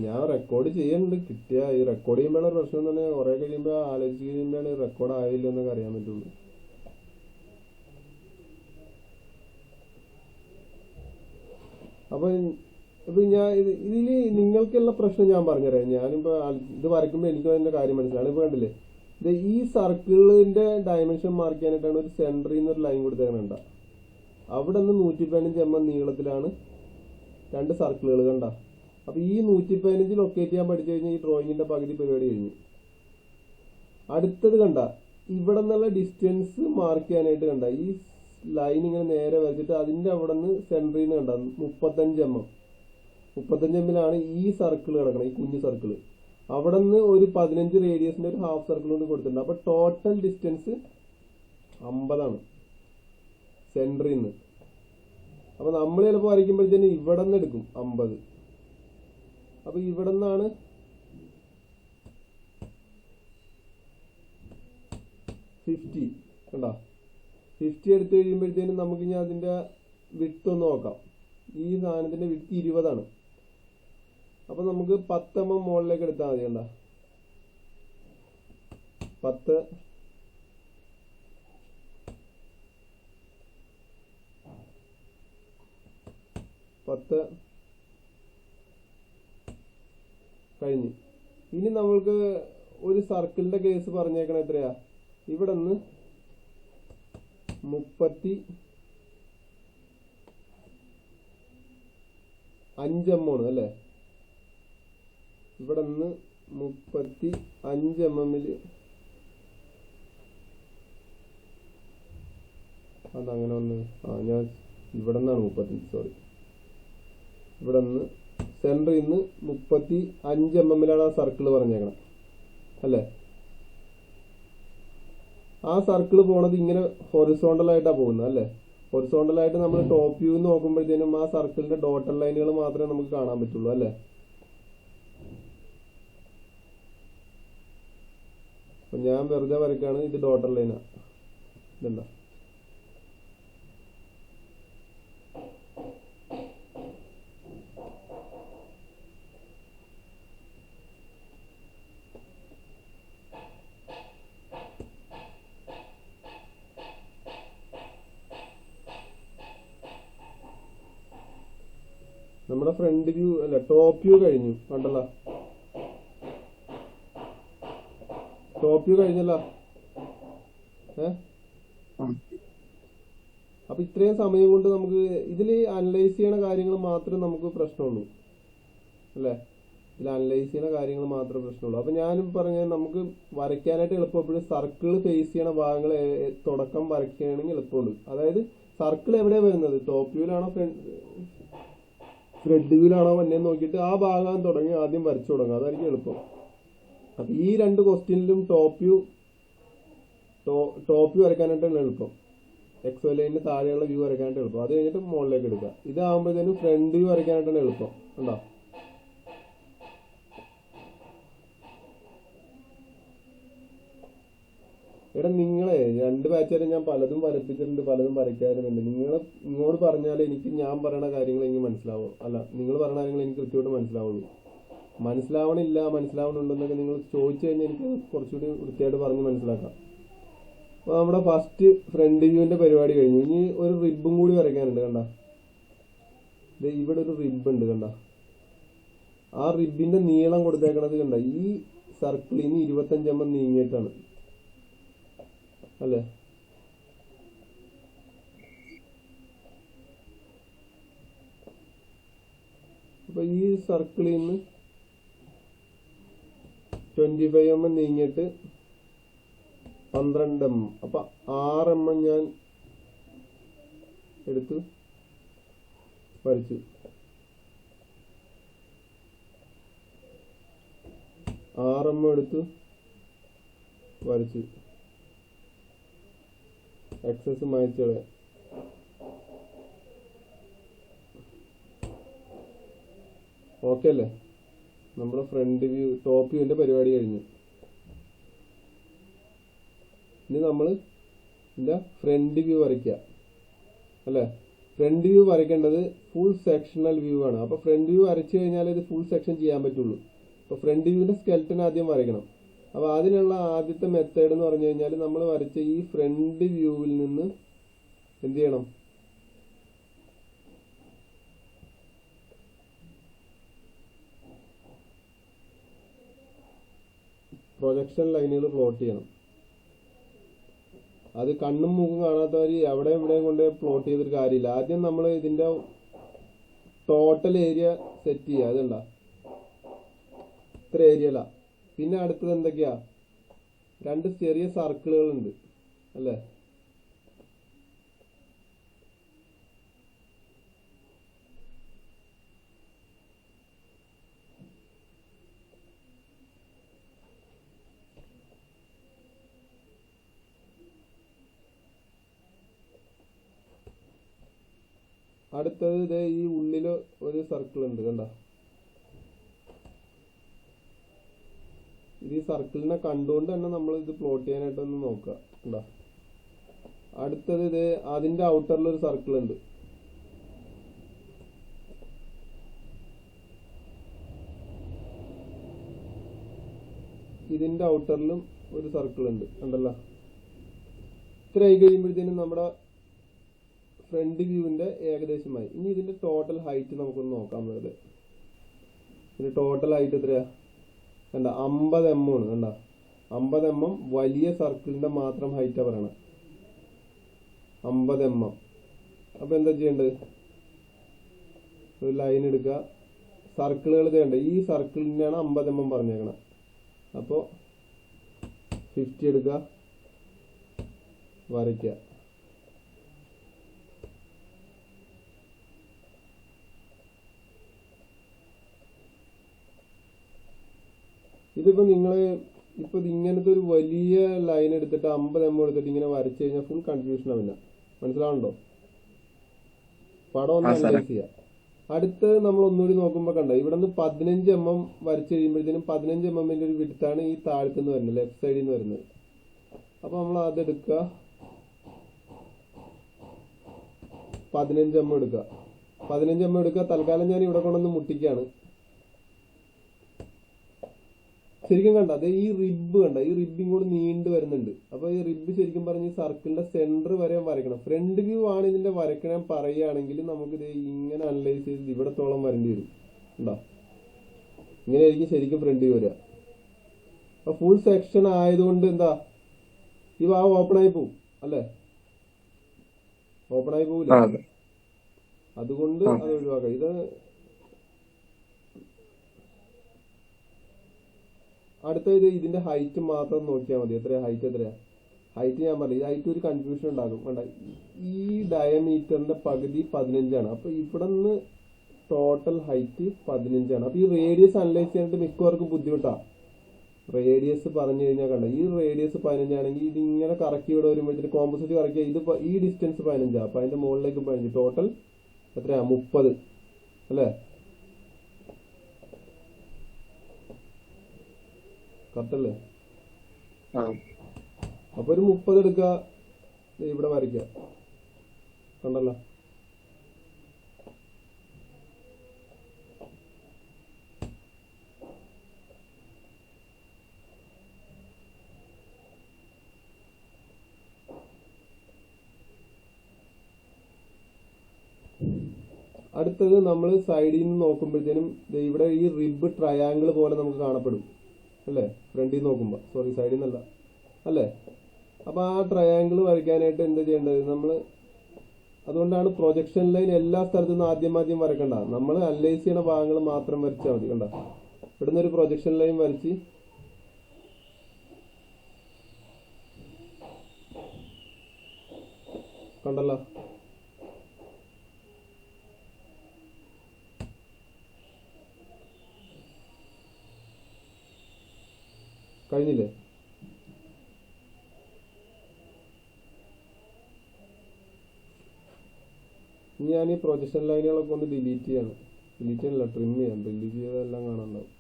ഞാൻ റെക്കോർഡ് ചെയ്യുന്നുണ്ട്. കിട്ടിയ ഈ റെക്കോർഡ് ചെയ്യുമ്പോഴാണ് പ്രശ്നം എന്ന് പറഞ്ഞാൽ കുറെ കഴിയുമ്പോൾ ആലോചിച്ച് കഴിയുമ്പോഴാണ് റെക്കോർഡ് ആയില്ല എന്നൊക്കെ അറിയാൻ പറ്റുള്ളൂ. അപ്പൊ ഇപ്പൊ ഞാൻ ഇതില് നിങ്ങൾക്കുള്ള പ്രശ്നം ഞാൻ പറഞ്ഞുതരാം. ഞാനിപ്പോ ഇത് വരയ്ക്കുമ്പോ എനിക്ക് അതിന്റെ കാര്യം മനസ്സിലാണ്. ഇപ്പൊ കണ്ടില്ലേ, ഇത് ഈ സർക്കിളിന്റെ ഡയമെൻഷൻ മാർക്ക് ചെയ്യാനായിട്ടാണ് ഒരു സെന്ററിൽ നിന്ന് ഒരു ലൈൻ കൊടുത്തേക്കണ. അവിടെ നിന്ന് 115 mm നീളത്തിലാണ് 2 സർക്കിളുകൾ കണ്ട. അപ്പൊ ഈ 115 ലൊക്കേറ്റ് ചെയ്യാൻ പഠിച്ചു കഴിഞ്ഞാൽ ഈ ഡ്രോയിങ്ങിന്റെ പകുതി പരിപാടി കഴിഞ്ഞു. അടുത്തത് കണ്ട, ഇവിടെ നിന്നുള്ള ഡിസ്റ്റൻസ് മാർക്ക് ചെയ്യാനായിട്ട് കണ്ട ഈ ലൈൻ ഇങ്ങനെ നേരെ വരച്ചിട്ട് അതിന്റെ അവിടെ നിന്ന് സെന്ററിൽ നിന്ന് കണ്ട 35 mm. 35 mm ഈ സർക്കിൾ കിടക്കണം, ഈ കുഞ്ഞു സർക്കിൾ. അവിടെ നിന്ന് ഒരു 15 റേഡിയസിന്റെ ഒരു ഹാഫ് സർക്കിൾ കൊണ്ട് കൊടുത്തിട്ടുണ്ട്. അപ്പൊ ടോട്ടൽ ഡിസ്റ്റൻസ് 50 സെന്ററിൽ നിന്ന്. അപ്പൊ നമ്മൾ ചിലപ്പോൾ വരയ്ക്കുമ്പോഴത്തേന് ഇവിടെ നിന്ന് എടുക്കും 50. അപ്പൊ ഇവിടെ നിന്നാണ് കണ്ടോ 50 എടുത്തു കഴിയുമ്പോഴത്തേനും നമുക്ക് ഇനി അതിന്റെ വിഡ്ത്ത് ഒന്ന് നോക്കാം. ഈ സാധനത്തിന്റെ വിഡ്ത്ത് 20. അപ്പൊ നമുക്ക് 10 mm മുകളിലേക്ക് എടുത്താൽ മതി. കണ്ട 10 കഴിഞ്ഞു. ഇനി നമ്മൾക്ക് ഒരു സർക്കിളിന്റെ കേസ് പറഞ്ഞേക്കണ എത്രയാ? ഇവിടെ നിന്ന് 35 mm അല്ലേ? ഇവിടെ നിന്ന് 35 mm അതങ്ങനെ ഒന്ന് ഞാൻ ഇവിടെ നിന്നാണ് 35, സോറി. ഇവിടെ നിന്ന് സെന്ററിൽ നിന്ന് 35 mm ആ സർക്കിൾ പറഞ്ഞേക്കണം അല്ലേ? ആ സർക്കിൾ പോണത് ഇങ്ങനെ ഹൊറിസോണ്ടൽ ആയിട്ടാ പോകുന്നത് അല്ലേ? ഹൊറിസോണ്ടൽ ആയിട്ട് നമ്മൾ ടോപ്പ് വ്യൂ നോക്കുമ്പോഴത്തേനും ആ സർക്കിളിന്റെ ഡോട്ടർ ലൈനുകൾ മാത്രമേ നമുക്ക് കാണാൻ പറ്റുള്ളൂ അല്ലേ? അപ്പൊ ഞാൻ വെറുതെ വരയ്ക്കാണ്. ഇത് ഡോട്ടർ ലൈനാ. ഇതെന്താ? നമ്മുടെ ഫ്രണ്ട് വ്യൂ അല്ല, ടോപ്പ് വ്യൂ കഴിഞ്ഞു. കണ്ടല്ലോ, ടോപ്പ് വ്യൂ കഴിഞ്ഞല്ലോ. അപ്പൊ ഇത്രയും സമയം കൊണ്ട് നമുക്ക് ഇതിൽ അനലൈസ് ചെയ്യണ കാര്യങ്ങൾ മാത്രമേ നമുക്ക് പ്രശ്നമുള്ളൂ അല്ലേ? ഇതിൽ അനലൈസ് ചെയ്യണ കാര്യങ്ങൾ മാത്രമേ പ്രശ്നമുള്ളൂ. അപ്പൊ ഞാനും പറഞ്ഞ നമുക്ക് വരയ്ക്കാനായിട്ട് എളുപ്പപ്പെടും. സർക്കിൾ ഫേസ് ചെയ്യണ ഭാഗങ്ങൾ തുടക്കം വരയ്ക്കുകയാണെങ്കിൽ എളുപ്പമുണ്ട്. അതായത് സർക്കിൾ എവിടെയാണ് വരുന്നത്, ടോപ്പ് വ്യൂലാണോ ഫ്രണ്ട് വ്യൂലാണോ വന്നേന്ന് നോക്കിയിട്ട് ആ ഭാഗം തുടങ്ങി ആദ്യം വരച്ചു തുടങ്ങുക. അതായിരിക്കും എളുപ്പം. അപ്പൊ ഈ 2 ക്വസ്റ്റ്യനിലും ടോപ്പ് വ്യൂ വരയ്ക്കാനായിട്ടാണ് എളുപ്പം. എക്സ് ലൈനിന് താഴെയുള്ള വ്യൂ വരയ്ക്കാനായിട്ട് എളുപ്പം. അത് കഴിഞ്ഞിട്ട് മുകളിലേക്ക് എടുക്കുക. ഇതാകുമ്പോഴത്തേനും ഫ്രണ്ട് വ്യൂ വരയ്ക്കാനായിട്ടാണ് എളുപ്പം. ഉണ്ടോ? ഇവിടെ നിങ്ങളെ 2 ബാച്ച് വരെ ഞാൻ പലതും വരപ്പിച്ചിട്ടുണ്ട്, പലതും വരയ്ക്കാറുണ്ട്. നിങ്ങൾ ഇങ്ങോട്ട് പറഞ്ഞാൽ എനിക്ക് ഞാൻ പറയണ കാര്യങ്ങൾ എനിക്ക് മനസ്സിലാവും. അല്ല, നിങ്ങൾ പറയുന്ന കാര്യങ്ങൾ എനിക്ക് കൃത്യമായിട്ട് മനസ്സിലാവുള്ളൂ. മനസ്സിലാവണുണ്ടെന്നൊക്കെ നിങ്ങൾ ചോദിച്ചു കഴിഞ്ഞാൽ എനിക്ക് കുറച്ചുകൂടി വൃത്തിയായിട്ട് പറഞ്ഞ് മനസ്സിലാക്കാം. അപ്പൊ നമ്മുടെ ഫസ്റ്റ് ഫ്രണ്ട് വ്യൂവിന്റെ പരിപാടി കഴിഞ്ഞു. ഇനി ഒരു റിബും കൂടി വരയ്ക്കാനുണ്ട്. കണ്ട, ഇവിടെ ഒരു റിബ് ഉണ്ട്. കണ്ട, ആ റിബിന്റെ നീളം കൊടുത്തേക്കണത് കണ്ട ഈ സർക്കിളിൽ നിന്ന് 25 mm നീങ്ങിയിട്ടാണ് അല്ലേ? അപ്പൊ ഈ സർക്കിളിൽ നിന്ന് 25 mm നീങ്ങിയിട്ട് 12 mm. അപ്പൊ 6 mm ഞാൻ എടുത്തു വരച്ചു. 6 mm എടുത്തു വരച്ചു. എക്സസ് മായ്ച്ചളെ. ഓക്കെ അല്ലേ? നമ്മുടെ ഫ്രണ്ട് വ്യൂ ടോപ്പ് വ്യൂവിന്റെ പരിപാടി കഴിഞ്ഞു. ഇനി നമ്മൾ ഇതിന്റെ ഫ്രണ്ട് വ്യൂ വരയ്ക്കുക അല്ലേ? ഫ്രണ്ട് വ്യൂ വരയ്ക്കേണ്ടത് ഫുൾ സെക്ഷണൽ വ്യൂ ആണ്. അപ്പോൾ ഫ്രണ്ട് വ്യൂ വരച്ചു കഴിഞ്ഞാൽ ഇത് ഫുൾ സെക്ഷൻ ചെയ്യാൻ പറ്റുള്ളൂ. അപ്പോൾ ഫ്രണ്ട് വ്യൂവിന്റെ സ്കെൽട്ടൺ ആദ്യം വരയ്ക്കണം. അപ്പോൾ അതിനുള്ള ആദ്യത്തെ മെത്തേഡ് എന്ന് പറഞ്ഞു കഴിഞ്ഞാൽ നമ്മൾ വരച്ച ഈ ഫ്രണ്ട് വ്യൂവിൽ നിന്ന് എന്ത് ചെയ്യണം? പ്രൊജക്ഷൻ ലൈനുകൾ പ്ലോട്ട് ചെയ്യണം. അത് കണ്ണും മൂക്കും കാണാത്തവർ എവിടെയും ഇവിടെയും കൊണ്ട് പ്ലോട്ട് ചെയ്തിട്ട് കാര്യമില്ല. ആദ്യം നമ്മൾ ഇതിന്റെ ടോട്ടൽ ഏരിയ സെറ്റ് ചെയ്യുക. അതുണ്ട ഇത്ര ഏരിയല. പിന്നെ അടുത്തത് എന്തൊക്കെയാ? 2 ചെറിയ സർക്കിളുകൾ ഉണ്ട് അല്ലേ? അടുത്തത് ഇതേ ഈ ഉള്ളില് ഒരു സർക്കിൾ ഉണ്ട് കണ്ട. ഇത് ഈ സർക്കിളിനെ കണ്ടുകൊണ്ട് തന്നെ നമ്മൾ ഇത് പ്ലോട്ട് ചെയ്യാനായിട്ടൊന്ന് നോക്കുക. കണ്ട. അടുത്തത് ഇത് അതിന്റെ ഔട്ടറിൽ ഒരു സർക്കിൾ ഉണ്ട്. ഇതിന്റെ ഔട്ടറിലും ഒരു സർക്കിൾ ഉണ്ട് കണ്ടല്ലോ. ഇത്ര ആയി കഴിയുമ്പോഴത്തേനും നമ്മുടെ ഫ്രണ്ട് വ്യൂവിന്റെ ഏകദേശമായി. ഇനി ഇതിന്റെ ടോട്ടൽ ഹൈറ്റ് നമുക്കൊന്ന് നോക്കാം. വെറുതെ ഇതിന്റെ ടോട്ടൽ ഹൈറ്റ് എത്രയാ? കണ്ട 50 mm ആണ്. കണ്ട 50 mm വലിയ സർക്കിളിന്റെ മാത്രം ഹൈറ്റാ പറയണത്. 50 mm. അപ്പൊ എന്താ ചെയ്യേണ്ടത്? ഒരു ലൈൻ എടുക്കുക. സർക്കിളുകൾ ചെയ്യണ്ട. ഈ സർക്കിളിനാണ് 50 mm പറഞ്ഞേക്കണം. അപ്പോ 50 എടുക്കുക, വരയ്ക്കുക. ഇതിപ്പോ നിങ്ങള് ഇപ്പൊ ഇങ്ങനത്തെ ഒരു വലിയ ലൈൻ എടുത്തിട്ട് 50 mm എടുത്തിട്ട് ഇങ്ങനെ വരച്ചു കഴിഞ്ഞാൽ ഫുൾ കൺഫ്യൂഷൻ ആവില്ല. മനസ്സിലാവുന്നുണ്ടോ? പടം ഒന്ന് അനലൈസ് ചെയ്യാം. അടുത്ത് നമ്മൾ ഒന്നുകൂടി നോക്കുമ്പോ കണ്ട ഇവിടെ നിന്ന് 15 mm വരച്ചു കഴിയുമ്പോഴത്തേനും 15 mm ഒരു വിടുത്താണ് ഈ താഴത്തുനിന്ന് വരുന്നത്, ലെഫ്റ്റ് സൈഡിൽ നിന്ന് വരുന്നത്. അപ്പൊ നമ്മൾ അതെടുക്കുക, 15 mm എടുക്കുക. 15 mm എടുക്കുക. തൽക്കാലം ഞാൻ ഇവിടെ കൊണ്ടൊന്ന് മുട്ടിക്കാണ്. ശരിക്കും കണ്ട അതെ ഈ റിബ് കണ്ട, ഈ റിബ് ഇങ്ങോട്ട് നീണ്ടു വരുന്നുണ്ട്. അപ്പൊ ഈ റിബ് ശരിക്കും പറഞ്ഞ ഈ സർക്കിളിന്റെ സെന്റർ വരെ വരയ്ക്കണം. ഫ്രണ്ട് വ്യൂ ആണ് ഇതിന്റെ വരയ്ക്കണം പറയുകയാണെങ്കിൽ നമുക്ക് ഇത് ഇങ്ങനെ അനലൈസ് ചെയ്ത് ഇവിടത്തോളം വരേണ്ടി വരും. ഉണ്ടോ? ഇങ്ങനെയായിരിക്കും ശരിക്കും ഫ്രണ്ട് വ്യൂ വരിക. അപ്പൊ ഫുൾ സെക്ഷൻ ആയതുകൊണ്ട് എന്താ ഈ ഭാഗം ഓപ്പൺ ആയി പോവും അല്ലേ? ഓപ്പൺ ആയി പോവില്ല. അതുകൊണ്ട് അത് ഒഴിവാക്കാം. ഇത് അടുത്തത് ഇതിന്റെ ഹൈറ്റ് മാത്രം നോക്കിയാൽ മതി. എത്രയാ ഹൈറ്റ്? എത്രയാ ഹൈറ്റ്? ഞാൻ പറഞ്ഞു ഈ ഹൈറ്റ് ഒരു കൺഫ്യൂഷൻ ഉണ്ടാകും. വേണ്ട, ഈ ഡയമീറ്ററിന്റെ പകുതി 15 ആണ്. അപ്പൊ ഇവിടെ നിന്ന് ടോട്ടൽ ഹൈറ്റ് 15 ആണ്. അപ്പൊ ഈ റേഡിയസ് അനലൈസ് ചെയ്യാനായിട്ട് മിക്കവർക്കും ബുദ്ധിമുട്ടാ. റേഡിയസ് പറഞ്ഞു കഴിഞ്ഞാൽ കണ്ട ഈ റേഡിയസ് 15 ആണെങ്കിൽ ഇത് ഇങ്ങനെ കറക്കി ഇവിടെ വരുമ്പോഴത്തേക്ക് കോമ്പോസിറ്റ് കറക്കിയ ഇത് ഈ ഡിസ്റ്റൻസ് 15. അപ്പൊ അതിന്റെ മുകളിലേക്ക് 15. ടോട്ടൽ എത്രയാ? 30 അല്ലേ? കറക്റ്റല്ലേ? അപ്പൊ ഒരു 30 എടുക്കുക, ഇവിടെ വരയ്ക്കുക. കണ്ടല്ലോ? അടുത്തത് നമ്മൾ സൈഡിൽ നിന്ന് നോക്കുമ്പോഴത്തേനും ഇവിടെ ഈ റിബ് ട്രയാങ്കിൾ പോലെ നമുക്ക് കാണപ്പെടും അല്ലേ? ഫ്രണ്ടിൽ നിന്ന് നോക്കുമ്പോ, സോറി സൈഡിൽ നിന്നല്ല അല്ലേ? അപ്പൊ ആ ട്രയാങ്കിൾ വരയ്ക്കാനായിട്ട് എന്താ ചെയ്യേണ്ടത്? നമ്മൾ അതുകൊണ്ടാണ് പ്രൊജക്ഷൻ ലൈൻ എല്ലാ സ്ഥലത്തു നിന്നും ആദ്യം വരക്കണ്ട. നമ്മൾ അനലൈസ് ചെയ്യുന്ന ഭാഗങ്ങൾ മാത്രം വരച്ചാൽ മതി. കണ്ട ഇവിടുന്ന് ഒരു പ്രൊജക്ഷൻ ലൈൻ വരച്ച് കണ്ടല്ലോ? കഴിഞ്ഞില്ലേ? ഇനി ഞാൻ ഈ പ്രൊജക്ഷൻ ലൈനുകളൊക്കെ ഒന്ന് ഡിലീറ്റ് ചെയ്യണം. ഡിലീറ്റ് ചെയ്യാനല്ല, ട്രിം ചെയ്യാം. ഡിലീറ്റ് ചെയ്തെല്ലാം കാണാണ്ടാവും.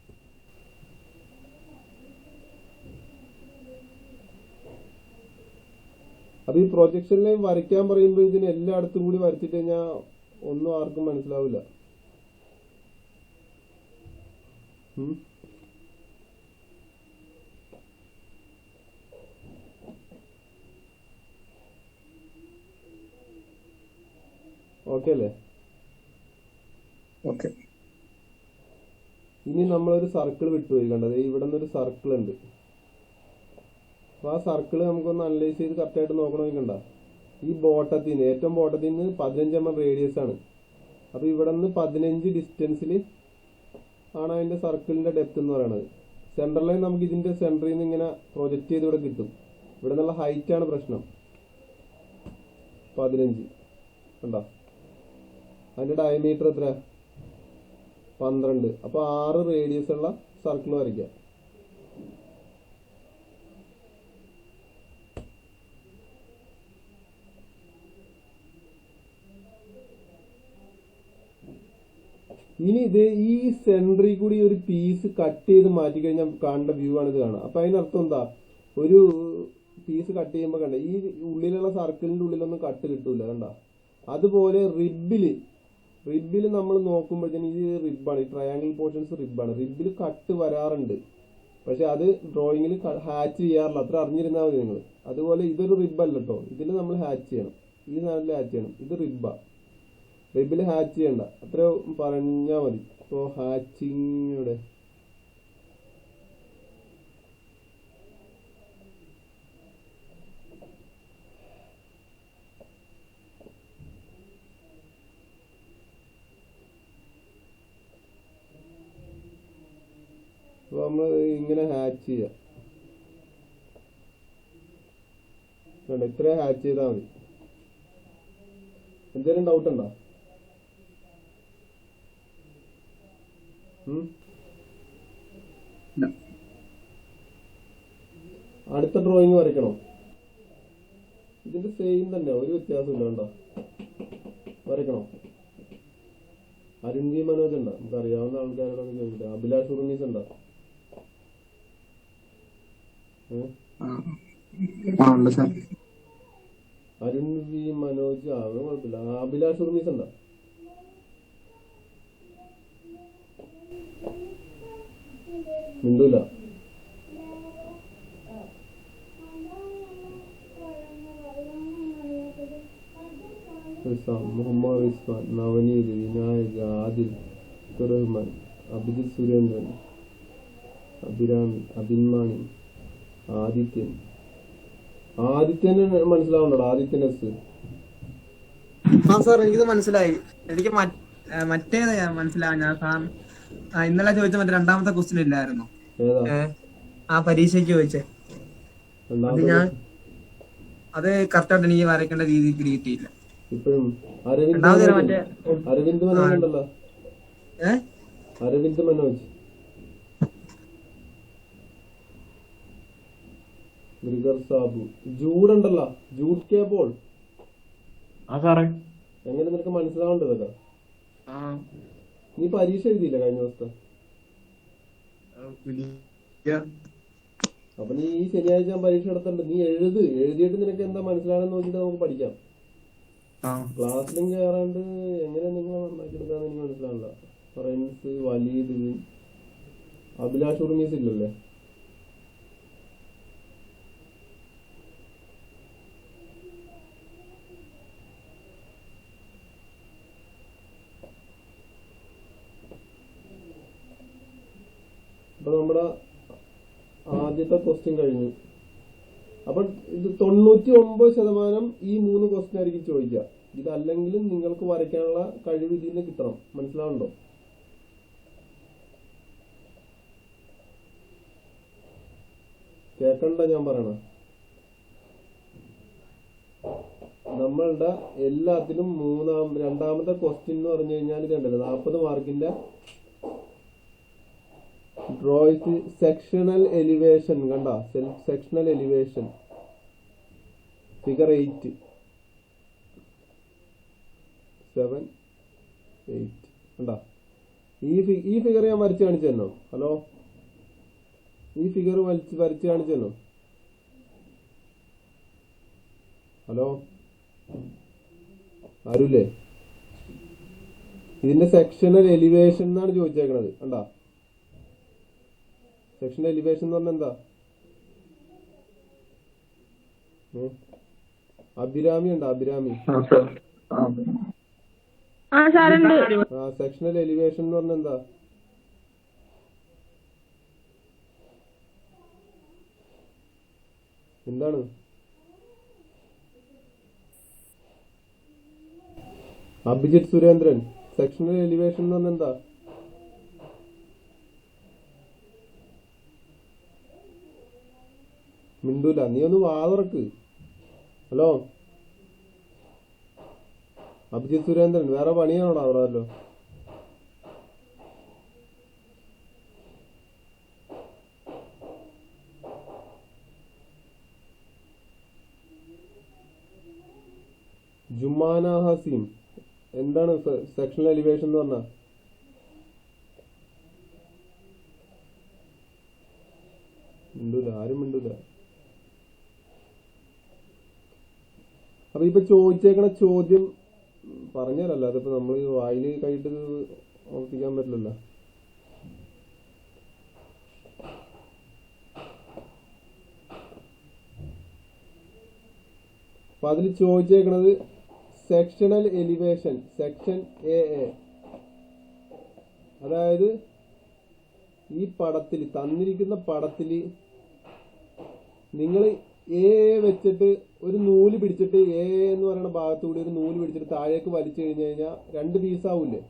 അപ്പൊ ഈ പ്രൊജക്ഷൻ ലൈൻ വരയ്ക്കാൻ പറയുമ്പോൾ ഇതിന് എല്ലായിടത്തും കൂടി വരച്ചിട്ട് കഴിഞ്ഞാൽ ഒന്നും ആർക്കും മനസ്സിലാവില്ല. ഓക്കെ അല്ലേ? ഓക്കെ. ഇനി നമ്മളൊരു സർക്കിൾ വിട്ടുപോയി കണ്ടത്. ഇവിടെ നിന്നൊരു സർക്കിൾ ഉണ്ട്. അപ്പൊ ആ സർക്കിൾ നമുക്കൊന്ന് അനലൈസ് ചെയ്ത് കറക്റ്റായിട്ട് നോക്കണമെങ്കിൽ കണ്ട, ഈ ബോട്ടത്തിൽ നിന്ന് ഏറ്റവും ബോട്ടത്തിൽ നിന്ന് 15 mm റേഡിയസ് ആണ്. അപ്പൊ ഇവിടെ നിന്ന് 15 ഡിസ്റ്റൻസിൽ ആണ് അതിന്റെ സർക്കിളിന്റെ ഡെപ്ത് എന്ന് പറയുന്നത്. സെൻട്രൽ ലൈൻ നമുക്ക് ഇതിന്റെ സെന്ററിൽ നിന്ന് ഇങ്ങനെ പ്രൊജക്ട് ചെയ്ത് ഇവിടെ കിട്ടും. ഇവിടെ നിന്നുള്ള ഹൈറ്റ് ആണ് പ്രശ്നം. 15 കണ്ടോ? അതിന്റെ ഡയമീറ്റർ എത്ര? 12. അപ്പൊ 6 റേഡിയസ് ഉള്ള സർക്കിൾ വരയ്ക്കാം. ഇനി ഇത് ഈ സെന്ററിൽ കൂടി ഒരു പീസ് കട്ട് ചെയ്ത് മാറ്റി കഴിഞ്ഞാൽ കാണേണ്ട വ്യൂ ആണ് ഇത് കാണുക. അപ്പൊ അതിനർത്ഥം എന്താ? ഒരു പീസ് കട്ട് ചെയ്യുമ്പോൾ കണ്ട ഈ ഉള്ളിലുള്ള സർക്കിളിന്റെ ഉള്ളിലൊന്നും കട്ട് കിട്ടൂല കണ്ട. അതുപോലെ റിബില് നമ്മൾ നോക്കുമ്പോഴത്തേന് ഈ റിബാണ്, ഈ ട്രയാങ്കിൾ പോർഷൻസ് റിബാണ്. റിബിൽ കട്ട് വരാറുണ്ട്, പക്ഷെ അത് ഡ്രോയിങ്ങിൽ ഹാച്ച് ചെയ്യാറില്ല. അത്ര അറിഞ്ഞിരുന്നാൽ മതി നിങ്ങൾ. അതുപോലെ ഇതൊരു റിബല്ല കേട്ടോ, ഇതിൽ നമ്മൾ ഹാച്ച് ചെയ്യണം. ഈ സാധനത്തിൽ ഹാച്ച് ചെയ്യണം. ഇത് റിബാ. റിബിൽ ഹാച്ച് ചെയ്യണ്ട, അത്ര പറഞ്ഞാൽ മതി. ഇപ്പോ ഹാച്ചിങ്ങിയുടെ അപ്പൊ നമ്മൾ ഇങ്ങനെ ഹാച്ച് ചെയ്യാം. ഇത്ര ഹാച്ച് ചെയ്താൽ മതി. എന്തെങ്കിലും ഡൗട്ട് ഉണ്ടോ? അടുത്ത ഡ്രോയിങ് വരയ്ക്കണോ? ഇതിന്റെ സെയിം തന്നെ, ഒരു വ്യത്യാസമില്ല. കണ്ടോ? വരയ്ക്കണോ? അരുൺ വി മനോജ് ഉണ്ടോ? നമുക്ക് അറിയാവുന്ന ആൾക്കാരോടൊക്കെ ചോദിക്കട്ടെ. അഭിലാഷ് ഉർമീസ് ഉണ്ടോ? അരുൺ വി മനോജ് ആവണം, കുഴപ്പമില്ല. അഭിലാഷ് ഉർമീസ് ഉണ്ടോ? മിണ്ടൂല. മുഹമ്മദ് റിസ്വാൻ, നവനീത്, വിനായക്, ആദിൽ, റഹ്മാൻ, അഭിജിത് സുരേന്ദ്രൻ, അഭിരാമി, അഭിന്മാണി, ആദിത്യൻ. ആദിത്യന് മനസ്സിലാവുന്നുണ്ടോ? ആദിത്യൻ എസ്. സാർ എനിക്കിത് മനസ്സിലായി. എനിക്ക് മറ്റേത് മനസ്സിലാവും. ഞാൻ സാർ ഇന്നലെ ചോദിച്ച മറ്റേ രണ്ടാമത്തെ ക്വസ്റ്റ്യൻ ഇല്ലായിരുന്നു ആ പരീക്ഷയ്ക്ക് ചോദിച്ചേ. അത് ഞാൻ അത് കറക്റ്റായിട്ട് എനിക്ക് വരയ്ക്കേണ്ട രീതിക്ക് കിട്ടിയില്ല. ഇപ്പോഴും അരവിന്ദ് മനോജ് ഉണ്ടല്ലോ. അരവിന്ദ് മനോജ്, ഗ്രിഗർ സാബു, ജൂഡ് ഉണ്ടല്ലോ. ജൂഡ് കെ പോൾ. എങ്ങനെ നിനക്ക് മനസ്സിലാവേണ്ടതൊക്കെ? നീ പരീക്ഷ എഴുതിയില്ല കഴിഞ്ഞ ദിവസത്തെ? അപ്പൊ നീ ഈ ശനിയാഴ്ച പരീക്ഷ നടത്തണ്ട്. നീ എഴുതിയിട്ട് നിനക്ക് എന്താ മനസ്സിലാണെന്ന് നോക്കിട്ട് നമുക്ക് പഠിക്കാം. ക്ലാസ്സിലും കയറാണ്ട് എങ്ങനെ നിങ്ങളെ നന്നാക്കിയെടുക്കാന്ന് എനിക്ക് മനസ്സിലാവില്ല. ഫ്രണ്ട്സ്, വലീദ്, അഭിലാഷ് ഉർമീസ് ഇല്ലല്ലേ? അപ്പൊ നമ്മുടെ ആദ്യത്തെ ക്വസ്റ്റ്യൻ കഴിഞ്ഞു. അപ്പൊ ഇത് 99% ഈ 3 ക്വസ്റ്റ്യൻ ആയിരിക്കും ചോദിക്കുക. ഇതല്ലെങ്കിലും നിങ്ങൾക്ക് വരയ്ക്കാനുള്ള കഴിവ് ഇതിൽ നിന്ന് കിട്ടണം. മനസ്സിലാവുണ്ടോ? കേക്കണ്ട ഞാൻ പറയണ. നമ്മളുടെ എല്ലാത്തിലും രണ്ടാമത്തെ ക്വസ്റ്റ്യൻ എന്ന് പറഞ്ഞു കഴിഞ്ഞാൽ ഇത് കണ്ടല്ലോ, 40 മാർക്കിന്റെ ഡ്രോയിങ് സെക്ഷണൽ എലിവേഷൻ. കണ്ട? സെക്ഷണൽ എലിവേഷൻ ഫിഗർ 8 7 8 കണ്ട? ഈ ഫിഗർ ഞാൻ വരച്ച് കാണിച്ചു തന്നോ? ഹലോ, ഈ ഫിഗർ വരച്ച് കാണിച്ചു തന്നോ? ഹലോ, ആരുല്ലേ? ഇതിന്റെ സെക്ഷണൽ എലിവേഷൻ എന്നാണ് ചോദിച്ചേക്കണത്. കണ്ടാ, സെക്ഷണൽ എലിവേഷൻ എന്ന് പറഞ്ഞാൽ എന്താ? അഭിരാമി ഉണ്ടോ? അഭിരാമി. സെക്ഷണൽ എലിവേഷൻ എന്ന് പറഞ്ഞാൽ എന്താ? എന്താണ്? അഭിജിത്ത് സുരേന്ദ്രൻ, സെക്ഷണൽ എലിവേഷൻ എന്ന് പറഞ്ഞാൽ എന്താ? മിണ്ടൂല, നീ ഒന്ന് വാതുറക്ക്. ഹലോ അഭിജിത്ത് സുരേന്ദ്രൻ, വേറെ പണിയാണോടാ അവിടെ വല്ലോ? ജുമാന ഹസീം, എന്താണ് സെക്ഷണൽ എലിവേഷൻ എന്ന് പറഞ്ഞാ? മിണ്ടൂല, ആരും മിണ്ടൂല. അപ്പൊ ഇപ്പൊ ചോദിച്ചേക്കണ ചോദ്യം പറഞ്ഞുതരല്ല, അതിപ്പോ നമ്മൾ വായില് കൈയിട്ട് ഓർപ്പിക്കാൻ പറ്റില്ലല്ലോ. അപ്പൊ അതിൽ ചോദിച്ചേക്കണത് സെക്ഷണൽ എലിവേഷൻ സെക്ഷൻ എ. അതായത് ഈ പടത്തിൽ തന്നിരിക്കുന്ന പടത്തിൽ നിങ്ങൾ എ വെച്ചിട്ട് ഒരു നൂല് പിടിച്ചിട്ട് എ എന്ന് പറയുന്ന ഭാഗത്തുകൂടി ഒരു നൂല് പിടിച്ചിട്ട് താഴേക്ക് വലിച്ചു കഴിഞ്ഞു കഴിഞ്ഞാൽ രണ്ട് പീസാവൂലേ?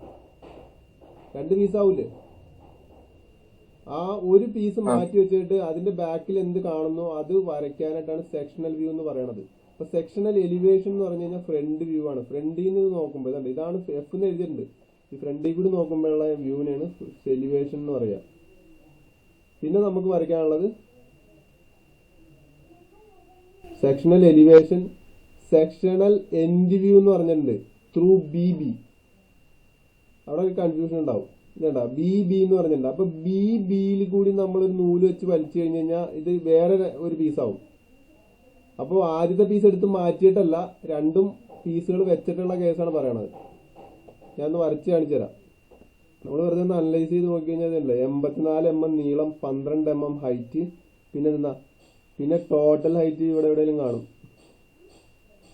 ആ ഒരു പീസ് മാറ്റി വെച്ചിട്ട് അതിന്റെ ബാക്കിൽ എന്ത് കാണുന്നു അത് വരയ്ക്കാനായിട്ടാണ് സെക്ഷണൽ വ്യൂ എന്ന് പറയണത്. അപ്പൊ സെക്ഷണൽ എലിവേഷൻ എന്ന് പറഞ്ഞു കഴിഞ്ഞാൽ ഫ്രണ്ട് വ്യൂ ആണ്. ഫ്രണ്ടിൽ നിന്ന് നോക്കുമ്പോൾ ഇതാണ് എഫ് എന്ന് എഴുതിയിട്ടുണ്ട്. ഈ ഫ്രണ്ടിൽ കൂടി നോക്കുമ്പോഴുള്ള വ്യൂവിനാണ് എലിവേഷൻ എന്ന് പറയാ. പിന്നെ നമുക്ക് വരയ്ക്കാനുള്ളത് sectional elevation sectional end view എന്ന് പറഞ്ഞിട്ടുണ്ട്. ത്രൂ ബി അവിടെ ഒരു കൺഫ്യൂഷൻ ഉണ്ടാവും. ഇതേണ്ട ബി എന്ന് പറഞ്ഞിട്ടുണ്ട്. അപ്പൊ ബിയിൽ കൂടി നമ്മൾ ഒരു നൂല് വെച്ച് വലിച്ചു കഴിഞ്ഞു കഴിഞ്ഞാൽ ഇത് വേറെ ഒരു പീസാവും. അപ്പോൾ ആദ്യത്തെ പീസ് എടുത്ത് മാറ്റിയിട്ടല്ല, രണ്ടും പീസുകൾ വെച്ചിട്ടുള്ള കേസാണ് പറയണത്. ഞാൻ ഒന്ന് വരച്ച് കാണിച്ചു തരാം. നമ്മൾ വെറുതെ ഒന്ന് അനലൈസ് ചെയ്ത് നോക്കി കഴിഞ്ഞാൽ ഇതല്ലേ 84 mm നീളം, 12 mm ഹൈറ്റ്, പിന്നെ ടോട്ടൽ ഹൈറ്റ് ഇവിടെ എവിടെയെങ്കിലും കാണും.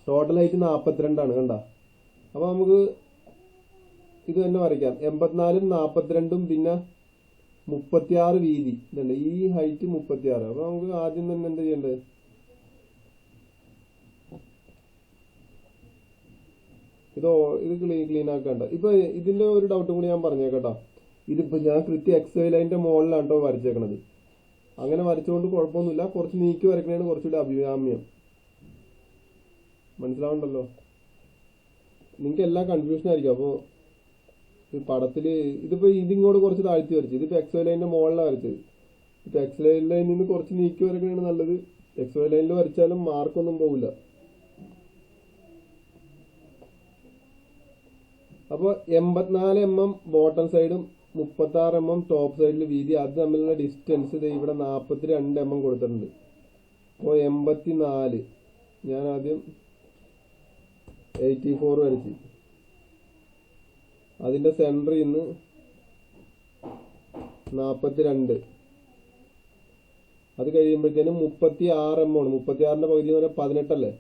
ടോട്ടൽ ഹൈറ്റ് 42 ആണ്. കണ്ട, അപ്പൊ നമുക്ക് ഇത് തന്നെ വരയ്ക്കാം. 84 42 പിന്നെ 36 വീതി. ഇതുണ്ട്, ഈ ഹൈറ്റ് 36. അപ്പൊ നമുക്ക് ആദ്യം തന്നെ എന്താ ചെയ്യേണ്ടത്? ഇത് ക്ലീൻ ആക്കണ്ട. ഇപ്പൊ ഇതിന്റെ ഒരു ഡൗട്ടും കൂടി ഞാൻ പറഞ്ഞേക്കട്ടോ. ഇതിപ്പോ ഞാൻ കൃത്യം എക്സ് ലൈനിന്റെ മുകളിലാണ് കേട്ടോ വരച്ചേക്കണത്. അങ്ങനെ വരച്ചുകൊണ്ട് കുഴപ്പമൊന്നുമില്ല. കുറച്ച് നീക്കി വരക്കണേണ് കുറച്ചുകൂടി അഭികാമ്യം. മനസ്സിലാവുണ്ടല്ലോ? നിങ്ങൾക്ക് എല്ലാം കൺഫ്യൂഷൻ ആയിരിക്കും. അപ്പോ ഈ പടത്തില് ഇതിപ്പോ ഇതിങ്ങോട്ട് കുറച്ച് താഴ്ത്തി വരച്ചു. ഇതിപ്പോ എക്സ് ലൈനിന്റെ മുകളിലാണ് വരച്ചത്. ഇപ്പൊ എക്സ് ലൈനിൽ നിന്ന് കുറച്ച് നീക്കി വരക്കണേണ് നല്ലത്. എക്സ് ലൈനിൽ വരച്ചാലും മാർക്കൊന്നും പോകില്ല. അപ്പോൾ 84 mm ബോട്ടം സൈഡും 36 mm ടോപ്പ് സൈഡിൽ വീതി, അത് തമ്മിലുള്ള ഡിസ്റ്റൻസ് ഇവിടെ 42 mm കൊടുത്തിട്ടുണ്ട്. അപ്പോൾ 84 ഞാൻ ആദ്യം 84 വരച്ച് അതിന്റെ സെന്ററിൽ നിന്ന് 42, അത് കഴിയുമ്പോഴത്തേനും 36 mm ആണ്. 36ന്റെ പകുതി എന്ന് പറഞ്ഞാൽ 18 അല്ലേ?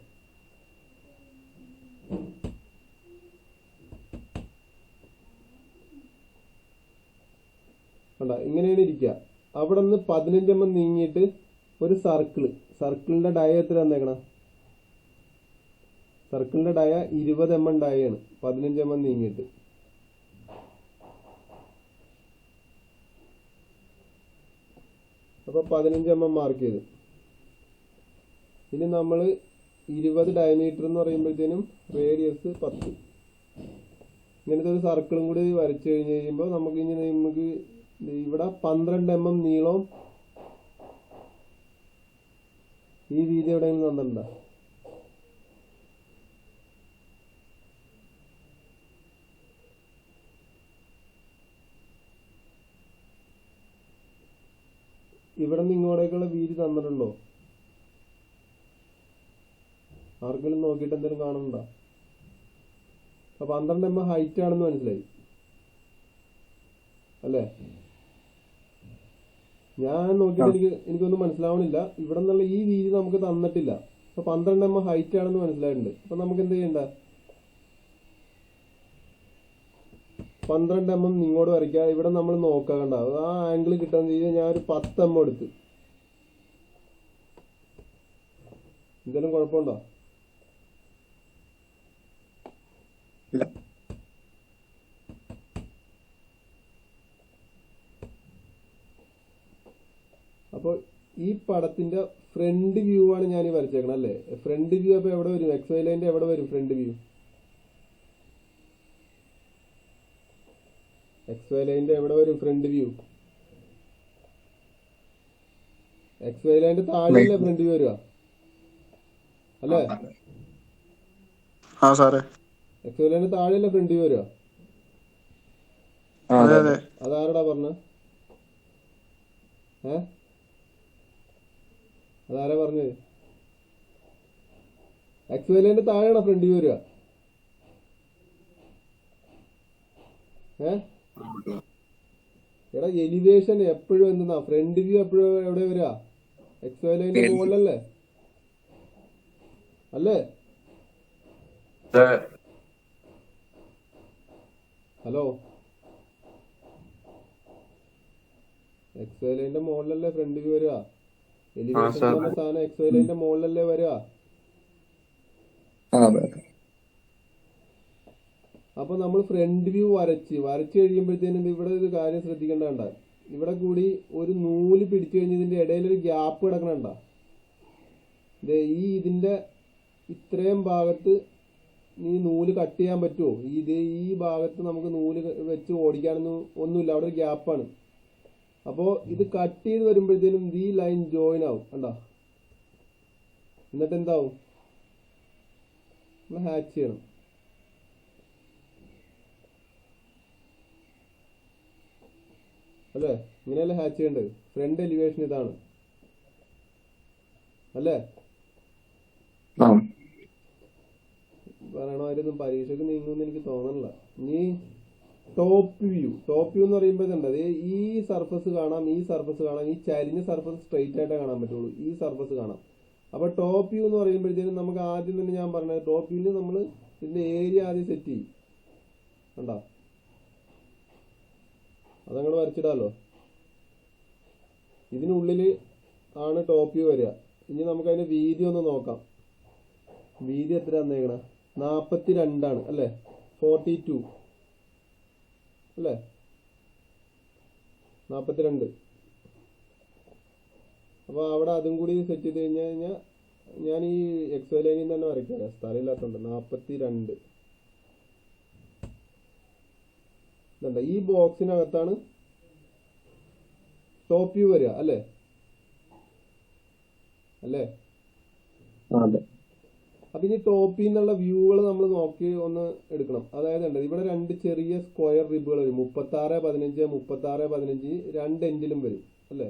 ഇങ്ങനെയാണ് ഇരിക്കുക. അവിടെ നിന്ന് 15 mm നീങ്ങിയിട്ട് ഒരു സർക്കിളിന്റെ ഡയ എത്ര തന്നേക്കണം? സർക്കിളിന്റെ ഡയ 20 mm ഡയാണ്. 15 mm നീങ്ങിയിട്ട് അപ്പൊ 15 mm മാർക്ക് ചെയ്ത്. ഇനി നമ്മൾ 20 ഡയമീറ്റർ എന്ന് പറയുമ്പോഴത്തേനും റേഡിയസ് 10. ഇങ്ങനത്തെ ഒരു സർക്കിളും കൂടി വരച്ചു കഴിഞ്ഞ് കഴിയുമ്പോൾ നമുക്ക് ഇവിടെ 12 mm നീളവും ഈ വീതി എവിടെയെങ്കിലും തന്നിട്ടുണ്ടോ? തന്നിട്ടുണ്ടോ? ആർക്കെങ്കിലും നോക്കിയിട്ട് എന്തെങ്കിലും കാണുന്നുണ്ടോ? അപ്പൊ 12 mm ഹൈറ്റ് ആണെന്ന് മനസ്സിലായി അല്ലേ? ഞാൻ നോക്കിയിട്ട് എനിക്കൊന്നും മനസ്സിലാവണില്ല. ഇവിടെ നിന്നുള്ള ഈ വീതി നമുക്ക് തന്നിട്ടില്ല. അപ്പൊ 12 mm ഹൈറ്റ് ആണെന്ന് മനസ്സിലായിട്ടുണ്ട്. അപ്പൊ നമുക്ക് എന്ത് ചെയ്യണ്ട? 12 mm ഇങ്ങോട്ട് വരയ്ക്കുക. ഇവിടെ നമ്മൾ നോക്കണ്ട, ആ ആംഗിൾ കിട്ടാൻ ചെയ്ത് ഞാൻ ഒരു 10 mm എടുത്ത്. എന്തെങ്കിലും കുഴപ്പമുണ്ടോ? ഇല്ല. അപ്പോൾ ഈ പടത്തിന്റെ ഫ്രണ്ട് വ്യൂ ആണ് ഞാൻ ഈ വരച്ചേക്കണം അല്ലേ? ഫ്രണ്ട് വ്യൂ അപ്പൊ എവിടെ വരും? XY ലൈൻ്റെ എവിടെ വരും ഫ്രണ്ട് വ്യൂ? XY ലൈൻ്റെ എവിടെ വരും ഫ്രണ്ട് വ്യൂ? XY ലൈൻ്റെ താഴെയല്ലേ ഫ്രണ്ട് വ്യൂ വരിക അല്ലേ? ആ സാറേ, XY ലൈൻ്റെ താഴെയല്ലേ ഫ്രണ്ട് വ്യൂ വരിക? അതെ അതെ. അതാരടാ പറഞ്ഞ? അതാരാ പറഞ്ഞത്? XY ലൈൻ്റെ താഴെയാണോ ഫ്രണ്ട് വ്യൂ വരിക? എടാ എലിവേഷൻ എപ്പോഴും എന്തെന്നാ, ഫ്രണ്ട് വ്യൂ എപ്പോഴും എവിടെ വരിക? XY ലൈൻ്റെ മുകളിലല്ലേ അല്ലേ? ഹലോ, XY ലൈൻ്റെ മുകളിലല്ലേ ഫ്രണ്ട് വ്യൂ വരിക? എലിവേഷൻ സാധനം XY ലൈൻ്റെ മുകളിലല്ലേ വരിക? അപ്പൊ നമ്മൾ ഫ്രണ്ട് വ്യൂ വരച്ച് കഴിയുമ്പോഴത്തേനും ഇവിടെ ഒരു കാര്യം ശ്രദ്ധിക്കേണ്ട. ഇവിടെ കൂടി ഒരു നൂല് പിടിച്ചു കഴിഞ്ഞ് ഇതിന്റെ ഇടയിൽ ഒരു ഗ്യാപ്പ് കിടക്കണണ്ട. ഇതിന്റെ ഇത്രയും ഭാഗത്ത് നീ നൂല് കട്ട് ചെയ്യാൻ പറ്റുമോ? ഈ ഭാഗത്ത് നമുക്ക് നൂല് വെച്ച് ഓടിക്കാനൊന്നും ഒന്നുമില്ല, അവിടെ ഒരു ഗ്യാപ്പാണ്. അപ്പോ ഇത് കട്ട് ചെയ്ത് വരുമ്പോഴത്തേനും ഈ ലൈൻ ജോയിൻ ആവും കണ്ടാ. എന്നിട്ട് എന്താവും? നമ്മൾ ഹാച്ച് ചെയ്യണം അല്ലേ? ഇങ്ങനെയല്ലേ ഹാച്ച് ചെയ്യേണ്ടത്? ഫ്രണ്ട് എലിവേഷൻ ഇതാണ് അല്ലേ? പറയണമായിരുന്നു പരീക്ഷയ്ക്ക് നീങ്ങുമെന്ന് എനിക്ക് തോന്നണില്ല. ഇനി ടോപ്പ് വ്യൂ എന്ന് പറയുമ്പോൾ ഇതുണ്ട്, ഈ സർഫസ് കാണാം, ഈ സർഫസ് കാണാം, ഈ ചരിഞ്ഞ സർഫസ് സ്ട്രെയിറ്റ് ആയിട്ടേ കാണാൻ പറ്റുള്ളൂ, ഈ സർഫസ് കാണാം. അപ്പൊ ടോപ്പ് വ്യൂ എന്ന് പറയുമ്പോഴത്തേനും നമുക്ക് ആദ്യം തന്നെ ഞാൻ പറഞ്ഞത്, ടോപ്പ് വ്യൂവിൽ നമ്മൾ ഇതിന്റെ ഏരിയ ആദ്യം സെറ്റ് ചെയ്യും കണ്ടാ. അതങ്ങോട്ട് വരച്ചിടാലോ. ഇതിനുള്ളില് ആണ് ടോപ്പ് വ്യൂ വരിക. ഇനി നമുക്ക് അതിന്റെ വീതി ഒന്ന് നോക്കാം. വീതി എത്ര തന്നേക്കണ? 42 അല്ലേ? 42 അല്ലേ? 42. അപ്പൊ അവിടെ അതും കൂടി സെറ്റ് ചെയ്ത് കഴിഞ്ഞാൽ ഞാൻ ഈ XY ലൈനിൽ തന്നെ വരയ്ക്കാം, സ്ഥലമില്ലാത്തതുണ്ട്. 42 ഇതുണ്ട്. ഈ ബോക്സിനകത്താണ് ടോപ്പ് വ്യൂ വരിക അല്ലേ? അപ്പൊ ഇനി ടോപ്പിൽ നിന്നുള്ള വ്യൂകൾ നമ്മൾ നോക്കി ഒന്ന് എടുക്കണം. അതായത് ഇവിടെ 2 ചെറിയ സ്ക്വയർ റിബുകൾ വരും, 36, 15, 36, 15 രണ്ട് എൻഡിലും വരും അല്ലേ?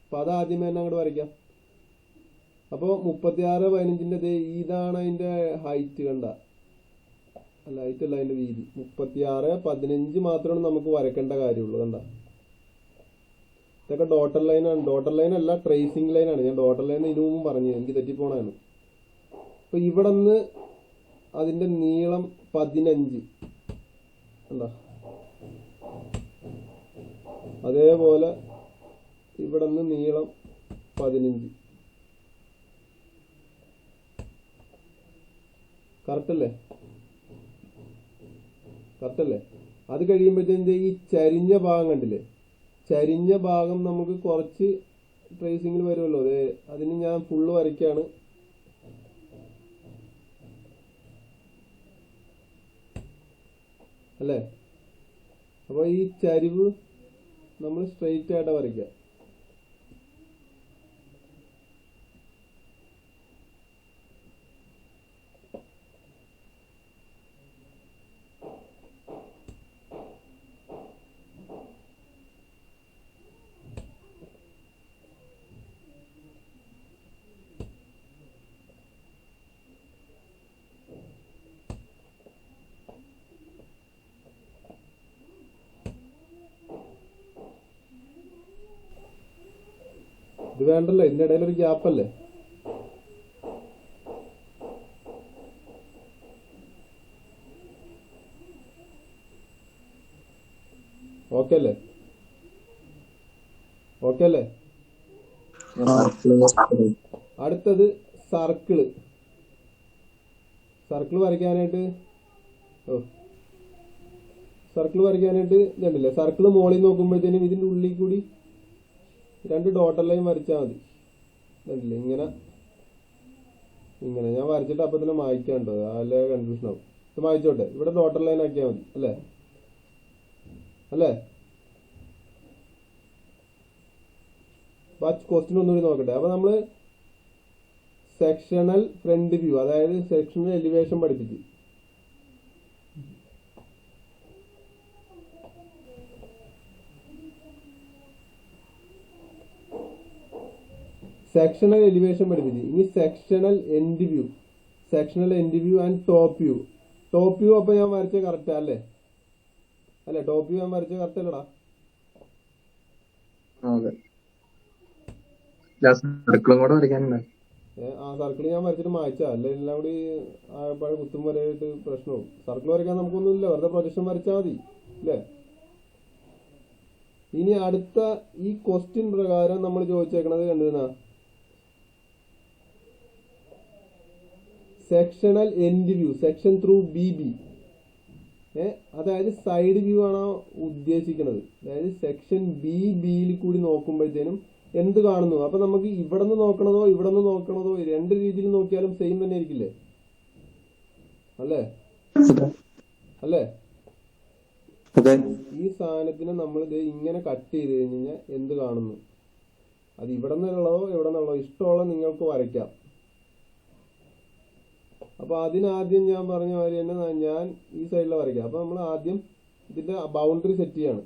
അപ്പൊ അത് ആദ്യമേ തന്നെ അങ്ങോട്ട് വരയ്ക്കാം. അപ്പൊ 36, 15ന്റെ ഇതാണ് അതിന്റെ ഹൈറ്റ് കണ്ട, അല്ല ഹൈറ്റ് അല്ല, അതിന്റെ വീതി. 36, 15 മാത്രമാണ് നമുക്ക് വരയ്ക്കേണ്ട കാര്യമുള്ളൂ കണ്ട. ഇതൊക്കെ ഡോട്ടർ ലൈനാണ്. ഡോട്ടർ ലൈൻ അല്ല, ട്രേസിംഗ് ലൈനാണ്. ഞാൻ ഡോട്ടർ ലൈൻ ഇതിനു മുമ്പ് പറഞ്ഞു, എനിക്ക് തെറ്റിപ്പോണാണ്. അപ്പൊ ഇവിടെ നിന്ന് അതിന്റെ നീളം 15 കണ്ടോ? അതേപോലെ ഇവിടെ നിന്ന് നീളം 15. കറക്റ്റ് അല്ലേ? അത് കഴിയുമ്പോഴത്തേക്ക് ഈ ചരിഞ്ഞ ഭാഗം കണ്ടില്ലേ? ചരിഞ്ഞ ഭാഗം നമുക്ക് കുറച്ച് ട്രേസിംഗിൽ വരുമല്ലോ. അതിന് ഞാൻ ഫുള്ള് വരയ്ക്കാണ്. അല്ലേ? അപ്പൊ ഈ ചരിവ് നമ്മൾ സ്ട്രെയിറ്റ് ആയിട്ട് വരയ്ക്കുക. ഇത് വേണ്ടല്ലോ, ഇതിന്റെ ഇടയിൽ ഒരു ഗ്യാപ്പ് അല്ലേ. ഓക്കെ അല്ലേ? ഓക്കെ അല്ലേ? അടുത്തത് സർക്കിള്. സർക്കിൾ വരയ്ക്കാനായിട്ട് കണ്ടില്ലേ, സർക്കിള് മുകളിൽ നോക്കുമ്പോഴത്തേനും ഇതിന്റെ ഉള്ളിൽ കൂടി 2 ഡോട്ടർ ലൈൻ വരച്ചാൽ മതി. കണ്ടില്ലേ, ഇങ്ങനെ ഞാൻ വരച്ചിട്ട് അപ്പൊ തന്നെ മായ്ക്കാണ്ടോ, അല്ലെ കൺഫ്യൂഷൻ ആവും. ഇത് മായ്ച്ചോട്ടെ, ഇവിടെ ഡോട്ടർ ലൈൻ ആക്കിയാൽ മതി അല്ലേ. ക്വസ്റ്റ്യൻ ഒന്നുകൂടി നോക്കട്ടെ. അപ്പൊ നമ്മള് സെക്ഷണൽ ഫ്രണ്ട് വ്യൂ, അതായത് സെക്ഷണൽ എലിവേഷൻ പഠിപ്പിച്ചു. ഇനി sectional end view and top view. അപ്പൊ ഞാൻ വരച്ച കറക്റ്റ് അല്ലേ? ടോപ്പ് വ്യൂ ഞാൻ വരച്ച കറക്റ്റ് അല്ലടാ? സർക്കിളും കൂടെ വരയ്ക്കാനുണ്ട്. ആ സർക്കിൾ ഞാൻ വരച്ചിട്ട് മായ്ച്ചാ, അല്ലെ എല്ലാം കൂടി ആയപ്പോഴെ കുത്തും വരെയായിട്ട് പ്രശ്നവും. സർക്കിൾ വരയ്ക്കാൻ നമുക്കൊന്നുമില്ല, വെറുതെ പ്രൊജക്ഷൻ വരച്ചാൽ മതി അല്ലേ. ഇനി അടുത്ത ഈ ക്വസ്റ്റ്യൻ പ്രകാരം നമ്മൾ ചോദിച്ചേക്കണത് കണ്ടിരുന്ന sectional end view, section through BB. അതായത് സൈഡ് വ്യൂ ആണോ ഉദ്ദേശിക്കുന്നത്. അതായത് സെക്ഷൻ BBയിൽ കൂടി നോക്കുമ്പോഴത്തേനും എന്ത് കാണുന്നു. അപ്പൊ നമുക്ക് ഇവിടെ നിന്ന് നോക്കണതോ ഇവിടെ നിന്ന് നോക്കണതോ 2 രീതിയിൽ നോക്കിയാലും സെയിം തന്നെ ആയിരിക്കില്ലേ? അല്ലേ? ഈ സാധനത്തിന് നമ്മൾ ഇത് ഇങ്ങനെ കട്ട് ചെയ്ത് കഴിഞ്ഞാൽ എന്ത് കാണുന്നു? അത് ഇവിടെ നിന്നുള്ളതോ ഇവിടെ നിന്നുള്ളതോ ഇഷ്ടമുള്ള നിങ്ങൾക്ക് വരയ്ക്കാം. അപ്പൊ അതിനാദ്യം ഞാൻ പറഞ്ഞ മാതിരി തന്നെ ഞാൻ ഈ സൈഡിൽ വരയ്ക്കാം. അപ്പൊ നമ്മൾ ആദ്യം ഇതിന്റെ ബൗണ്ടറി സെറ്റ് ചെയ്യാണ്.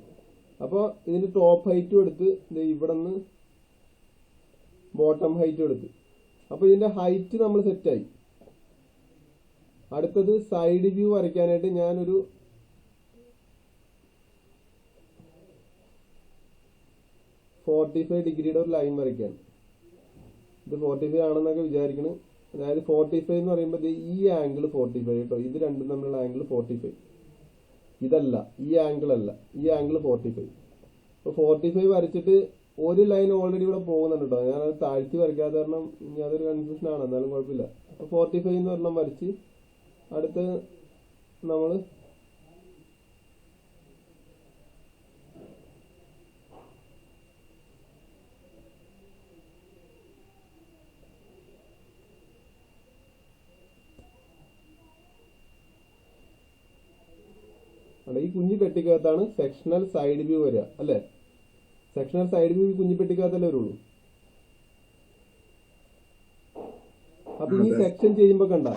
അപ്പൊ ഇതിന്റെ ടോപ്പ് ഹൈറ്റും എടുത്ത് ഇവിടെ നിന്ന് ബോട്ടം ഹൈറ്റും എടുത്ത്, അപ്പൊ ഇതിന്റെ ഹൈറ്റ് നമ്മൾ സെറ്റായി. അടുത്തത് സൈഡ് വ്യൂ വരയ്ക്കാനായിട്ട് ഞാനൊരു 45 ഡിഗ്രിയുടെ ഒരു ലൈൻ വരയ്ക്കാണ്. ഇത് 45 ആണെന്നൊക്കെ വിചാരിക്കണം. അതായത് 45 എന്ന് പറയുമ്പോൾ ഈ ആംഗിൾ 45 കേട്ടോ. ഇത് രണ്ടും തമ്മിലുള്ള ആംഗിൾ 45. ഇതല്ല, ഈ ആംഗിൾ അല്ല, ഈ ആംഗിൾ 45. അപ്പൊ 45 വരച്ചിട്ട് ഒരു ലൈൻ ഓൾറെഡി ഇവിടെ പോകുന്നുണ്ട് കേട്ടോ. ഞാനത് താഴ്ത്തി വരയ്ക്കാത്ത കാരണം ഇനി അതൊരു കൺഫ്യൂഷൻ ആണ്, എന്നാലും കുഴപ്പമില്ല. അപ്പൊ 45 എന്ന് പറഞ്ഞാൽ വരച്ച് അടുത്ത് നമ്മള് ഈ കുഞ്ഞു പെട്ടിക്കകത്താണ് സെക്ഷണൽ സൈഡ് വ്യൂ വരിക അല്ലെ. സെക്ഷണൽ സൈഡ് വ്യൂ കുഞ്ഞു പെട്ടിക്കകത്തല്ലേ വരുള്ളൂ. അപ്പൊ ഈ സെക്ഷൻ ചെയ്യുമ്പോ കണ്ട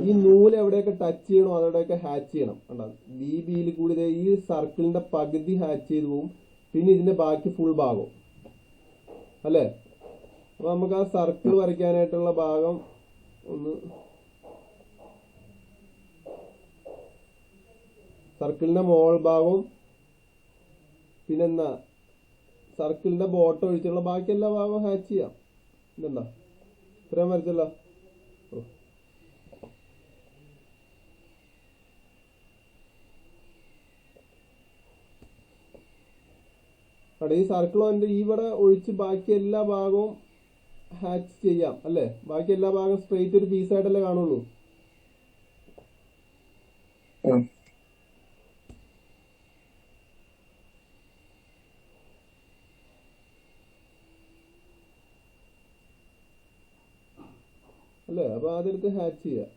ഈ നൂല് എവിടെയൊക്കെ ടച്ച് ചെയ്യണോ അതോടെയൊക്കെ ഹാച്ച് ചെയ്യണം. കണ്ട BBയിൽ കൂടി ഈ സർക്കിളിന്റെ പകുതി ഹാച്ച് ചെയ്ത് പോവും, പിന്നെ ഇതിന്റെ ബാക്കി ഫുൾ ഭാഗം അല്ലെ. അപ്പൊ നമുക്ക് ആ സർക്കിൾ വരയ്ക്കാനായിട്ടുള്ള ഭാഗം ഒന്ന്, സർക്കിളിന്റെ മോൾ ഭാഗവും പിന്നെന്താ സർക്കിളിന്റെ ബോട്ടം ഒഴിച്ചുള്ള ബാക്കി എല്ലാ ഭാഗവും ഹാച്ച് ചെയ്യാം. ഇതെന്താ ഇത്രയും വരച്ചല്ലോ. അവിടെ ഈ സർക്കിൾ ഇവിടെ ഒഴിച്ച് ബാക്കി എല്ലാ ഭാഗവും ഹാച്ച് ചെയ്യാം അല്ലെ. ബാക്കി എല്ലാ ഭാഗവും സ്ട്രെയിറ്റ് ഒരു പീസായിട്ടല്ലേ കാണുള്ളൂ. അല്ലേ. അപ്പൊ അതെടുത്ത് ഹാച്ച് ചെയ്യാം.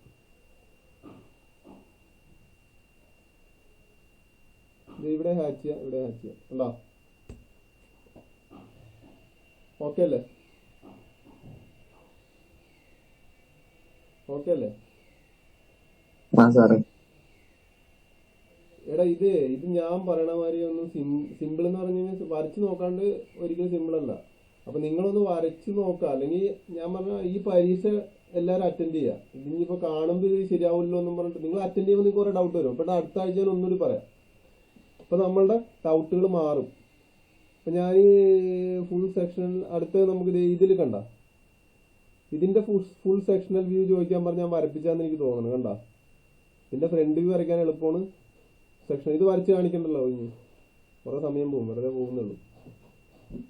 ഇവിടെ ഹാച്ച് ചെയ്യാം, ഇവിടെ ഹാച്ച് ചെയ്യാം. ഉണ്ടോ? ഓക്കെ അല്ലേ? ഓക്കെ അല്ലേ? എടാ ഇത് ഞാൻ പറയണ മാതിരി ഒന്നും സിമ്പിൾ എന്ന് പറഞ്ഞു കഴിഞ്ഞാൽ വരച്ചു നോക്കാണ്ട് ഒരിക്കലും സിമ്പിൾ അല്ല. അപ്പൊ നിങ്ങളൊന്ന് വരച്ചു നോക്കുക. അല്ലെങ്കിൽ ഞാൻ പറഞ്ഞ ഈ പരീക്ഷ എല്ലാവരും അറ്റൻഡ് ചെയ്യുക. ഇതിനിപ്പോ കാണുമ്പോൾ ഇത് ശരിയാവില്ലോ എന്നും പറഞ്ഞിട്ട് നിങ്ങൾ അറ്റൻഡ് ചെയ്യുമ്പോൾ നിങ്ങൾക്ക് കുറെ ഡൗട്ട് വരും. അപ്പൊ അടുത്ത ആഴ്ച ഞാൻ ഒന്നുകൂടി പറയാം. അപ്പൊ നമ്മളുടെ ഡൗട്ടുകൾ മാറും. അപ്പൊ ഞാൻ ഈ ഫുൾ സെക്ഷണൽ അടുത്ത് നമുക്ക് ഇതിൽ കണ്ട ഇതിന്റെ ഫുൾ സെക്ഷണൽ വ്യൂ ചോദിക്കാൻ പറഞ്ഞാൽ ഞാൻ വരപ്പിച്ചാന്ന് എനിക്ക് തോന്നുന്നു. കണ്ട ഇതിന്റെ ഫ്രണ്ട് വ്യൂ വരയ്ക്കാൻ എളുപ്പമാണ്. സെക്ഷൻ ഇത് വരച്ച് കാണിക്കണ്ടല്ലോ, ഇനി കുറെ സമയം പോകും, വെറുതെ പോകുന്നുള്ളൂ.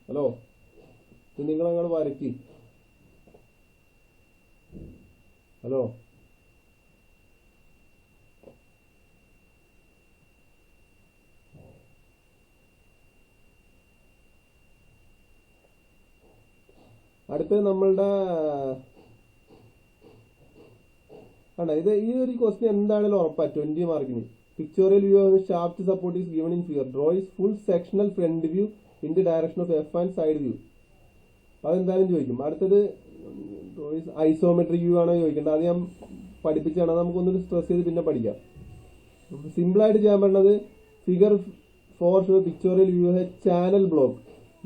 ഹലോ, ഇത് നിങ്ങൾ അങ്ങോട്ട് വരയ്ക്ക്. ഹലോ, അടുത്ത് നമ്മളുടെ ഇത് ഈ ഒരു ക്വസ്റ്റ്യൻ എന്താണെങ്കിലും ഉറപ്പാ 20 മാർക്കിന്. Pictorial view of shaft support is given in figure. Draw its full sectional front view in the direction of F and side view. അതെന്തായാലും ചോദിക്കും. അടുത്തത് ഡ്രോ ഈസ് ഐസോമെട്രിക് വ്യൂ ആണോ ചോദിക്കേണ്ടത്. അത് ഞാൻ പഠിപ്പിച്ചാണ്, നമുക്കൊന്നൊരു സ്ട്രെസ് ചെയ്ത് പിന്നെ പഠിക്കാം. സിമ്പിൾ ആയിട്ട് ചെയ്യാൻ പറ്റുന്നത് figure 4 show pictorial view of channel block.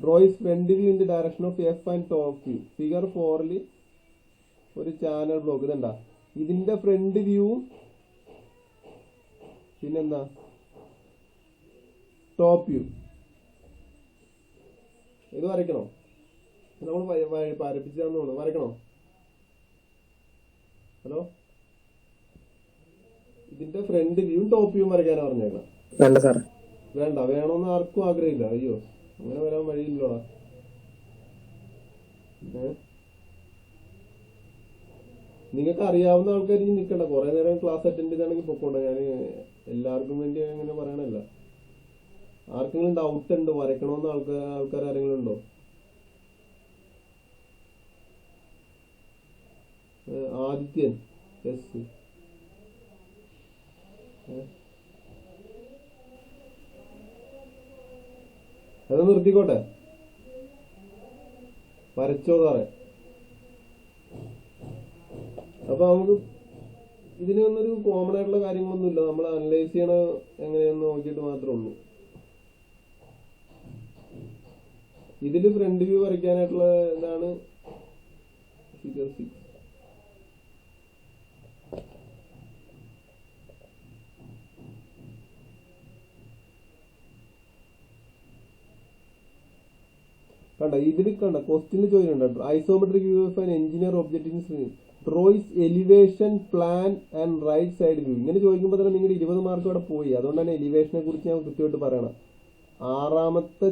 Draw its front view in the direction of F and top view. Figure 4 ഒരു ചാനൽ ബ്ലോക്ക് ഇതെന്താ, ഇതിന്റെ ഫ്രണ്ട് വ്യൂവും പിന്നെന്താ ടോപ്പ് വ്യൂ. ഇത് വരയ്ക്കണോ? നമ്മൾ വരപ്പിച്ചാന്ന് തോന്നുന്നു. വരയ്ക്കണോ? ഹലോ, ഇതിന്റെ ഫ്രണ്ട് വ്യൂവും ടോപ്പ് വ്യൂവും വരയ്ക്കാനാ പറഞ്ഞേക്കണം. വേണ്ട സാറേ, വേണ്ട, വേണമെന്ന് ആർക്കും ആഗ്രഹമില്ല. അയ്യോ, അങ്ങനെ വരാൻ വഴിയില്ലോടാ. നിങ്ങൾക്ക് അറിയാവുന്ന ആൾക്കാർ നിൽക്കണ്ട. കുറെ നേരം ക്ലാസ് അറ്റൻഡ് ചെയ്താണെങ്കിൽ പൊക്കോട്ടെ. ഞാൻ എല്ലാവർക്കും വേണ്ടി അങ്ങനെ പറയണല്ല. ആർക്കെങ്കിലും ഡൗട്ട് ഉണ്ടോ? വരയ്ക്കണമെന്ന് ആൾക്കാർ ആരെങ്കിലും ഉണ്ടോ? ആദിത്യൻ യെസ്. അത് നിർത്തിക്കോട്ടെ, വരച്ചോ സാറേ. അപ്പൊ നമുക്ക് ഇതിനൊന്നൊരു കോമൺ ആയിട്ടുള്ള കാര്യങ്ങളൊന്നുമില്ല. നമ്മൾ അനലൈസ് ചെയ്യണ എങ്ങനെയെന്ന് നോക്കിയിട്ട് മാത്രമേ ഉള്ളൂ. ഇതില് ഫ്രണ്ട് വ്യൂ വരയ്ക്കാനായിട്ടുള്ള ഇതാണ് ഫിഗർ 6. കണ്ട ഇതിൽ കണ്ട ക്വസ്റ്റ്യനിൽ ചോദിച്ചിട്ടുണ്ട് isometric view of an engineer object draw its elevation plan and right side view. ഇങ്ങനെ ചോദിക്കുമ്പോൾ തന്നെ നിങ്ങളുടെ 20 മാർക്ക് അവിടെ പോയി. അതുകൊണ്ടാണ് എലിവേഷനെ കുറിച്ച് ഞാൻ കൃത്യമായിട്ട് പറയണം. 6ാമത്തെ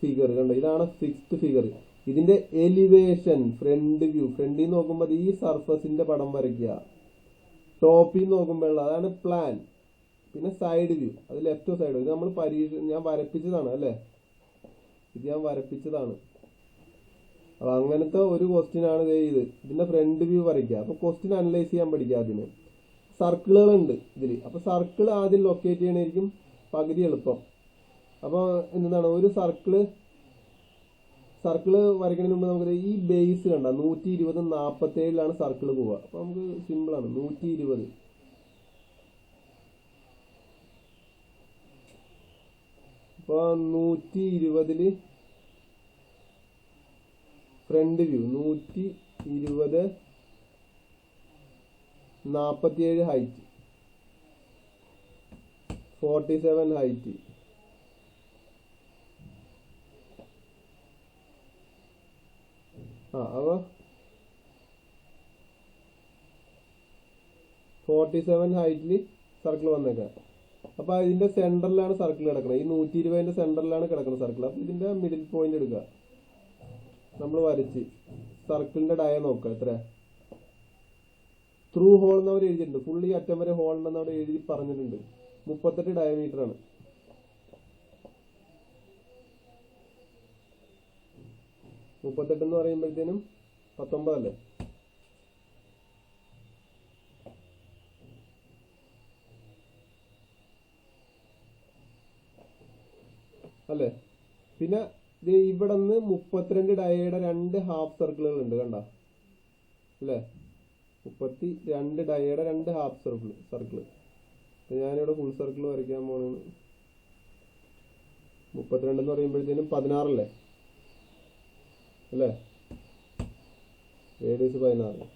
ഫിഗർ കണ്ട, ഇതാണ് 6th ഫിഗർ. ഇതിന്റെ എലിവേഷൻ ഫ്രണ്ട് വ്യൂ, ഫ്രണ്ടിൽ നിന്ന് നോക്കുമ്പോൾ ഈ സർഫസിന്റെ പടം വരയ്ക്കുക. ടോപ്പിൽ നിന്ന് നോക്കുമ്പോൾ അതാണ് പ്ലാൻ. പിന്നെ സൈഡ് വ്യൂ, അത് ലെഫ്റ്റ് സൈഡ്. ഇത് നമ്മൾ ഞാൻ വരപ്പിച്ചതാണ് അല്ലേ, ഇത് ഞാൻ വരപ്പിച്ചതാണ്. അപ്പൊ അങ്ങനത്തെ ഒരു ക്വസ്റ്റ്യൻ ആണ് ഇത്. ഇതിന്റെ ഫ്രണ്ട് വ്യൂ വരയ്ക്കുക. അപ്പൊ ക്വസ്റ്റ്യൻ അനലൈസ് ചെയ്യാൻ പഠിക്കുക. അതിന് സർക്കിളുകളുണ്ട് ഇതില്. അപ്പൊ സർക്കിൾ ആദ്യം ലൊക്കേറ്റ് ചെയ്യണായിരിക്കും പകുതി എളുപ്പം. അപ്പൊ എന്താണ്, ഒരു സർക്കിള് വരയ്ക്കുന്നതിന് മുമ്പ് നമുക്ക് ഈ ബേസ് കണ്ട 120 47 സർക്കിൾ പോവുക. അപ്പൊ നമുക്ക് സിമ്പിൾ ആണ്. 120 അപ്പൊ 120 ഫ്രണ്ട് വ്യൂ 120 47 ഹൈറ്റ് 47 ഹൈറ്റ്. അപ്പൊ 47 ഹൈറ്റില് സർക്കിൾ വന്നേക്കാം. അപ്പൊ ഇതിന്റെ സെന്ററിലാണ് സർക്കിൾ കിടക്കുന്നത്. ഈ 120ന്റെ സെന്ററിലാണ് കിടക്കുന്നത് സർക്കിൾ. അപ്പൊ ഇതിന്റെ മിഡിൽ പോയിന്റ് എടുക്കുക. നമ്മൾ വരച്ച് സർക്കിളിന്റെ ഡയ നോക്കുക. എത്ര ത്രൂ ഹോൾ എന്നവർ എഴുതിയിട്ടുണ്ട്. ഫുള്ളി അറ്റം വരെ ഹോൾ ഉണ്ടെന്ന് അവിടെ എഴുതി പറഞ്ഞിട്ടുണ്ട്. 38 ഡയമീറ്റർ ആണ്. എന്ന് പറയുമ്പോഴത്തേനും 19 അല്ലേ? അല്ലേ? പിന്നെ ഇവിടെ നിന്ന് 32 ഡയയുടെ 2 ഹാഫ് സർക്കിളുകൾ ഉണ്ട്. കണ്ട അല്ലേ? 32 ഡയയുടെ 2 ഹാഫ് സർക്കിള്. ഞാനിവിടെ ഫുൾ സർക്കിൾ വരയ്ക്കാൻ പോണേന്ന്. 32 എന്ന് പറയുമ്പോഴത്തേനും 16 അല്ലേ? അല്ലേ? റേഡിയസ് 16.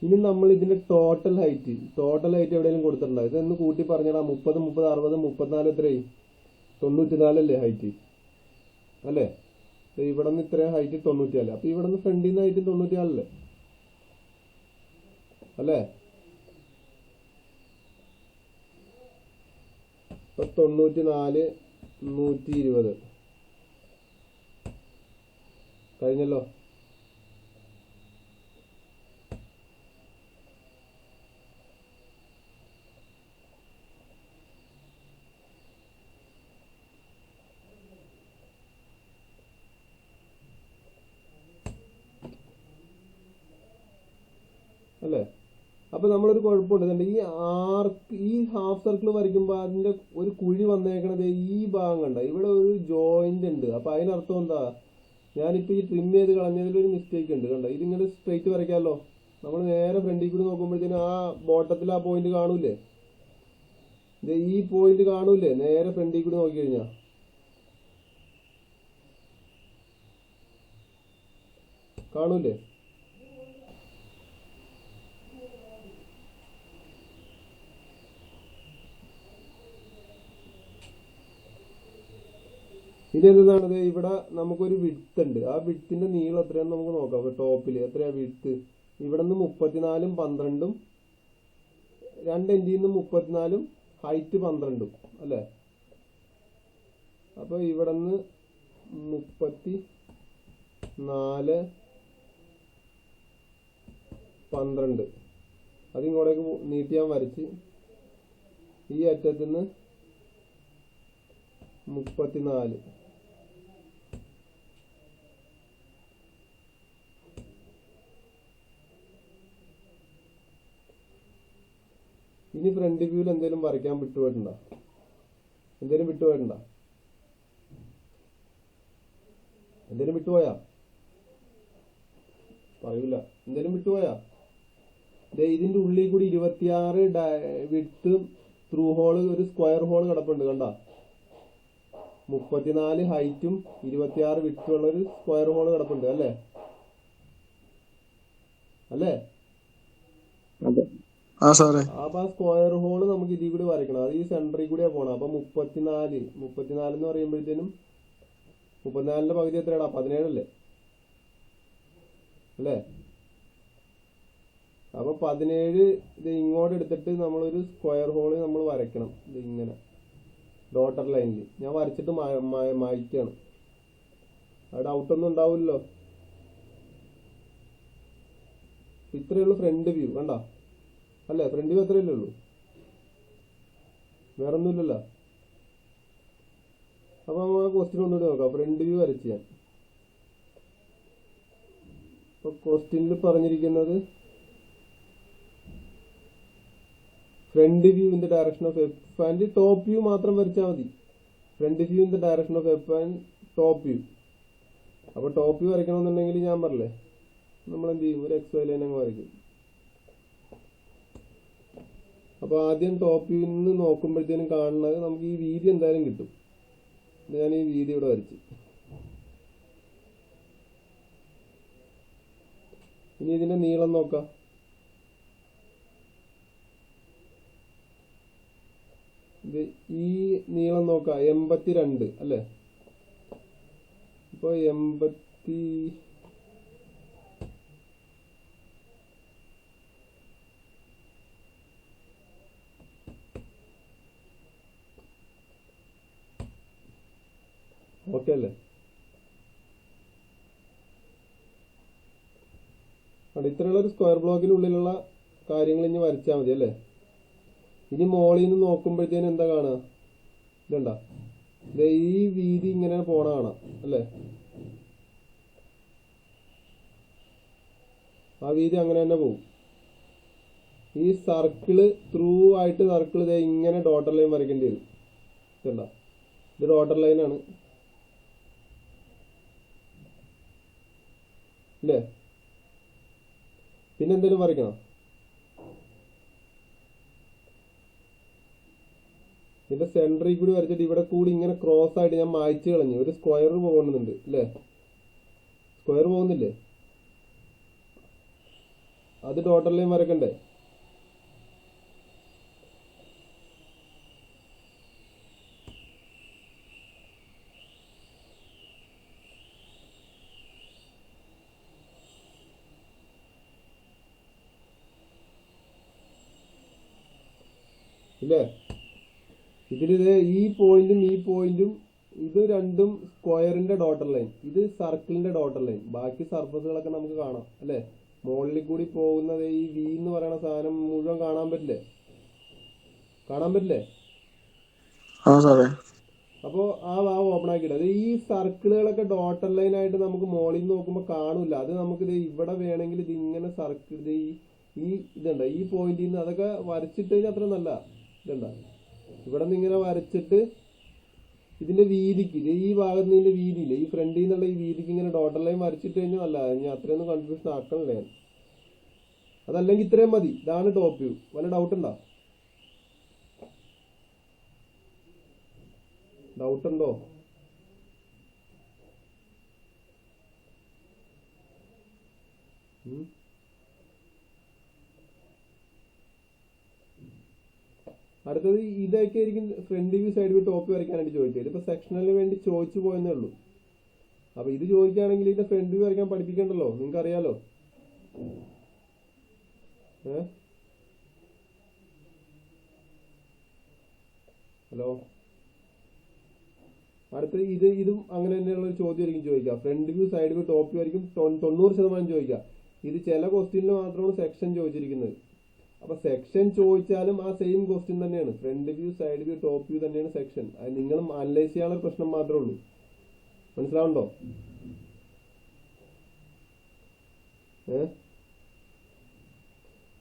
ഇനി നമ്മൾ ഇതിന്റെ ടോട്ടൽ ഹൈറ്റ് എവിടെയെങ്കിലും കൊടുത്തിട്ടുണ്ടോ? ഇതൊന്ന് കൂട്ടി പറഞ്ഞടാ. 30, 30, 60, 34 എത്രയായി? 94 അല്ലേ ഹൈറ്റ്? അല്ലേ? ഇവിടെ നിന്ന് ഇത്രയും ഹൈറ്റ് 94. അപ്പൊ ഇവിടെ നിന്ന് ഫ്രണ്ടിൽ നിന്ന് ഹൈറ്റ് 94 അല്ലേ? ഇപ്പൊ 94, 120 കഴിഞ്ഞല്ലോ. അല്ലേ? അപ്പൊ നമ്മളൊരു കുഴപ്പമുണ്ട്. ഈ ഹാഫ് സർക്കിൾ വരയ്ക്കുമ്പോ അതിന്റെ ഒരു കുഴി വന്നേക്കണത് ഈ ഭാഗം കണ്ട. ഇവിടെ ഒരു ജോയിന്റ് ഉണ്ട്. അപ്പൊ അതിനർത്ഥം എന്താ? ഞാനിപ്പോ ഈ ട്രിം ചെയ്ത് കളഞ്ഞതിൽ ഒരു മിസ്റ്റേക്ക് ഉണ്ട്. കണ്ട, ഇതിങ്ങനെ സ്ട്രെയിറ്റ് വരയ്ക്കാമല്ലോ. നമ്മൾ നേരെ ഫ്രണ്ടിൽ കൂടി നോക്കുമ്പോഴത്തേനും ആ ബോട്ടത്തിൽ ആ പോയിന്റ് കാണൂലേ? ഈ പോയിന്റ് കാണൂലേ നേരെ ഫ്രണ്ടിൽ കൂടി നോക്കി കഴിഞ്ഞാ? കാണൂലേ? ഇതെന്താണത്? ഇവിടെ നമുക്കൊരു വിഡ്ത്ത് ഉണ്ട്. ആ വിഡ്ത്തിന്റെ നീളം എത്രയാണെന്ന് നമുക്ക് നോക്കാം. ടോപ്പില് എത്രയാ വിഡ്ത്ത്? ഇവിടെ നിന്ന് 34, 12, 2 ഇഞ്ചിൽ നിന്ന് 34, ഹൈറ്റ് 12 അല്ലേ? അപ്പൊ ഇവിടെ നിന്ന് 34, 12 അതിങ്ങോട്ടേക്ക് നീട്ടി ഞാൻ വരച്ച് ഈ അറ്റത്ത് നിന്ന് 34. ഇനി ഫ്രണ്ട് വ്യൂവിൽ എന്തെങ്കിലും വരയ്ക്കാൻ വിട്ടുപോയിട്ടുണ്ടോ? എന്തേലും വിട്ടുപോയാ? പറയൂല. എന്തേലും വിട്ടുപോയാ? ഇതിന്റെ ഉള്ളിൽ കൂടി 26 വിഡ്ത്ത് ത്രൂ ഹോള്, ഒരു സ്ക്വയർ ഹോള് കിടപ്പുണ്ട്. കണ്ട, 34 ഹൈറ്റും 26 വിഡ്ത്തും ഉള്ള ഒരു സ്ക്വയർ ഹോള് കിടപ്പുണ്ട്. അല്ലേ? അപ്പൊ ആ സ്ക്വയർ ഹോള് നമുക്ക് ഇതിൽ കൂടി വരയ്ക്കണം. അത് ഈ സെന്ററിൽ കൂടിയാ പോണം. അപ്പൊ 34 എന്ന് പറയുമ്പോഴത്തേനും 34ന്റെ പകുതി എത്രയാടാ? 17 അല്ലേ? അപ്പൊ 17 ഇത് ഇങ്ങോട്ട് എടുത്തിട്ട് നമ്മളൊരു സ്ക്വയർ ഹോള് നമ്മൾ വരയ്ക്കണം. ഇത് ഇങ്ങനെ ഡോട്ടർ ലൈനിൽ ഞാൻ വരച്ചിട്ട് മായ്ക്കാണ്. അത് ഡൗട്ടൊന്നും ഉണ്ടാവില്ലല്ലോ. ഇത്രയുള്ളൂ ഫ്രണ്ട് വ്യൂ. കണ്ട അല്ലേ? ഫ്രണ്ട് വ്യൂ അത്രയല്ലേ ഉള്ളൂ, വേറൊന്നുമില്ലല്ലോ. അപ്പൊ നമുക്ക് ആ ക്വസ്റ്റ്യൻ ഒന്നുകൂടി നോക്കാം. ഫ്രണ്ട് വ്യൂ വരച്ച് ഞാൻ ഇപ്പൊ ക്വസ്റ്റ്യനിൽ പറഞ്ഞിരിക്കുന്നത് front view in the direction of F and top view മാത്രം വരച്ചാൽ മതി. Front view in the direction of F and top view. അപ്പൊ ടോപ്പ് വ്യൂ വരയ്ക്കണമെന്നുണ്ടെങ്കിൽ ഞാൻ പറഞ്ഞില്ലേ, നമ്മൾ എന്ത് ചെയ്യും? ഒരു XY ലൈൻ അങ്ങ് വരയ്ക്കും. അപ്പൊ ആദ്യം ടോപ്പ് വ്യൂ നിന്ന് നോക്കുമ്പോഴത്തേനും കാണുന്നത് നമുക്ക് ഈ വീതി എന്തായാലും കിട്ടും. ഞാൻ ഈ വീതി ഇവിടെ വരച്ചു. ഇനി ഇതിന്റെ നീളം നോക്കാം. ഈ നീളം നോക്കാം, 82 അല്ലേ? ഇപ്പൊ 80 ഓക്കെ അല്ലേ? ഇത്രയുള്ള ഒരു സ്ക്വയർ ബ്ലോക്കിനുള്ളിലുള്ള കാര്യങ്ങൾ ഇനി വരച്ചാൽ മതി അല്ലേ? ഇനി മോളിൽ നിന്ന് നോക്കുമ്പോഴത്തേനും എന്താ കാണുക? ഇതണ്ട, ഈ വീതി ഇങ്ങനെ പോണ കാണാം അല്ലേ? ആ വീതി അങ്ങനെ തന്നെ പോകും. ഈ സർക്കിള് ത്രൂ ആയിട്ട് സർക്കിൾ ഇങ്ങനെ ഡോട്ടർ ലൈൻ വരയ്ക്കേണ്ടി വരും. ഇതണ്ട, ഇത് ഡോട്ടർ ലൈനാണ് അല്ലേ? പിന്നെ എന്തെങ്കിലും വരയ്ക്കണം. ഇതിന്റെ സെന്ററിൽ കൂടി വരച്ചിട്ട് ഇവിടെ കൂടി ഇങ്ങനെ ക്രോസ് ആയിട്ട് ഞാൻ മായ്ച്ചു കളഞ്ഞു. ഒരു സ്ക്വയർ പോകുന്നുണ്ട് അല്ലേ? സ്ക്വയർ പോകുന്നില്ലേ? അത് ഡോട്ടർ ലൈൻ വരക്കണ്ടേ? ഇല്ലേ? ഇതിലിത് ഈ പോയിന്റും ഇത് രണ്ടും സ്ക്വയറിന്റെ ഡോട്ടർ ലൈൻ, ഇത് സർക്കിളിന്റെ ഡോട്ടർ ലൈൻ. ബാക്കി സർഫസുകളൊക്കെ നമുക്ക് കാണാം അല്ലെ? മുകളിൽ കൂടി പോകുന്നത് ഈ വി എന്ന് പറയുന്ന സാധനം മുഴുവൻ കാണാൻ പറ്റില്ലേ? അപ്പോ ആ വാവ് ഓപ്പൺ ആക്കിയിട്ട് അത് ഈ സർക്കിളുകളൊക്കെ ഡോട്ടർ ലൈൻ ആയിട്ട് നമുക്ക് മുകളിൽ നിന്ന് നോക്കുമ്പോൾ കാണൂല. അത് നമുക്ക് ഇവിടെ വേണമെങ്കിൽ ഇത് ഇങ്ങനെ സർക്കിൾ ഇതുണ്ട ഈ പോയിന്റിൽ നിന്ന് അതൊക്കെ വരച്ചിട്ട് കഴിഞ്ഞാൽ അത്ര നല്ല ഇതുണ്ട. ഇവിടെ നിന്ന് ഇങ്ങനെ വരച്ചിട്ട് ഇതിന്റെ വീതിക്ക് ഈ ഭാഗത്ത് ഇതിന്റെ വീതിയില്ലേ, ഈ ഫ്രണ്ടിൽ നിന്നുള്ള ഈ വീതിക്ക് ഇങ്ങനെ ഡോട്ടർ ലൈൻ വരച്ചിട്ട് കഴിഞ്ഞാൽ നല്ല. ഞാൻ അത്രയൊന്നും കൺഫ്യൂഷൻ ആക്കണില്ല ഞാൻ. അതല്ലെങ്കിൽ ഇത്രയും മതി. ഇതാണ് ടോപ്പ് വ്യൂ. വല്ല ഡൗട്ട് ഉണ്ടോ? ഡൗട്ടുണ്ടോ? അടുത്തത് ഇതൊക്കെ ആയിരിക്കും front view side view top വരയ്ക്കാനായിട്ട് ചോദിച്ചത്. ഇതിപ്പോ സെക്ഷനലിന് വേണ്ടി ചോദിച്ചു പോയെന്നേ ഉള്ളൂ. അപ്പൊ ഇത് ചോദിക്കുകയാണെങ്കിൽ ഇതിന്റെ ഫ്രണ്ട് വ്യൂ വരയ്ക്കാൻ പഠിപ്പിക്കണ്ടല്ലോ, നിങ്ങൾക്ക് അറിയാലോ. ഹലോ, അടുത്തത് ഇതും അങ്ങനെ തന്നെയുള്ള ഒരു ചോദ്യം ആയിരിക്കും ചോദിക്കുക. Front view side view top view ആയിരിക്കും 90% ചോദിക്കുക. ഇത് ചില ക്വസ്റ്റ്യനിൽ മാത്രമാണ് സെക്ഷൻ ചോദിച്ചിരിക്കുന്നത്. അപ്പൊ സെക്ഷൻ ചോദിച്ചാലും ആ സെയിം ക്വസ്റ്റ്യൻ തന്നെയാണ്. Front view side view top view തന്നെയാണ് സെക്ഷൻ. അത് നിങ്ങൾ അനലൈസ് ചെയ്യാനുള്ള പ്രശ്നം മാത്രമേ ഉള്ളൂ. മനസ്സിലാവുണ്ടോ?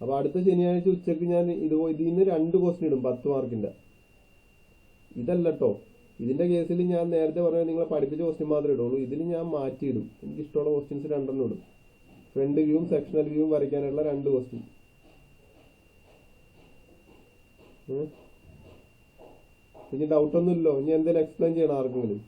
അപ്പൊ അടുത്ത ശനിയാഴ്ച ഉച്ചക്ക് ഞാൻ ഇതിൽ നിന്ന് 2 ക്വസ്റ്റ്യൻ ഇടും 10 മാർക്കിന്റെ. ഇതല്ലട്ടോ, ഇതിന്റെ കേസിൽ ഞാൻ നേരത്തെ പറഞ്ഞ നിങ്ങളെ പഠിപ്പിച്ച ക്വസ്റ്റ്യൻ മാത്രമേ ഇടുള്ളൂ. ഇതിൽ ഞാൻ മാറ്റിയിടും. എനിക്ക് ഇഷ്ടമുള്ള ക്വസ്റ്റ്യൻസ് 2 ഇടും. ഫ്രണ്ട് വ്യൂവും സെക്ഷണൽ വ്യൂവും വരയ്ക്കാനുള്ള 2 ക്വസ്റ്റ്യൻ. ഇനി ഡൗട്ടൊന്നും ഇല്ലോ? ഇനി എന്തെങ്കിലും എക്സ്പ്ലെയിൻ ചെയ്യണം ആർക്കെങ്കിലും?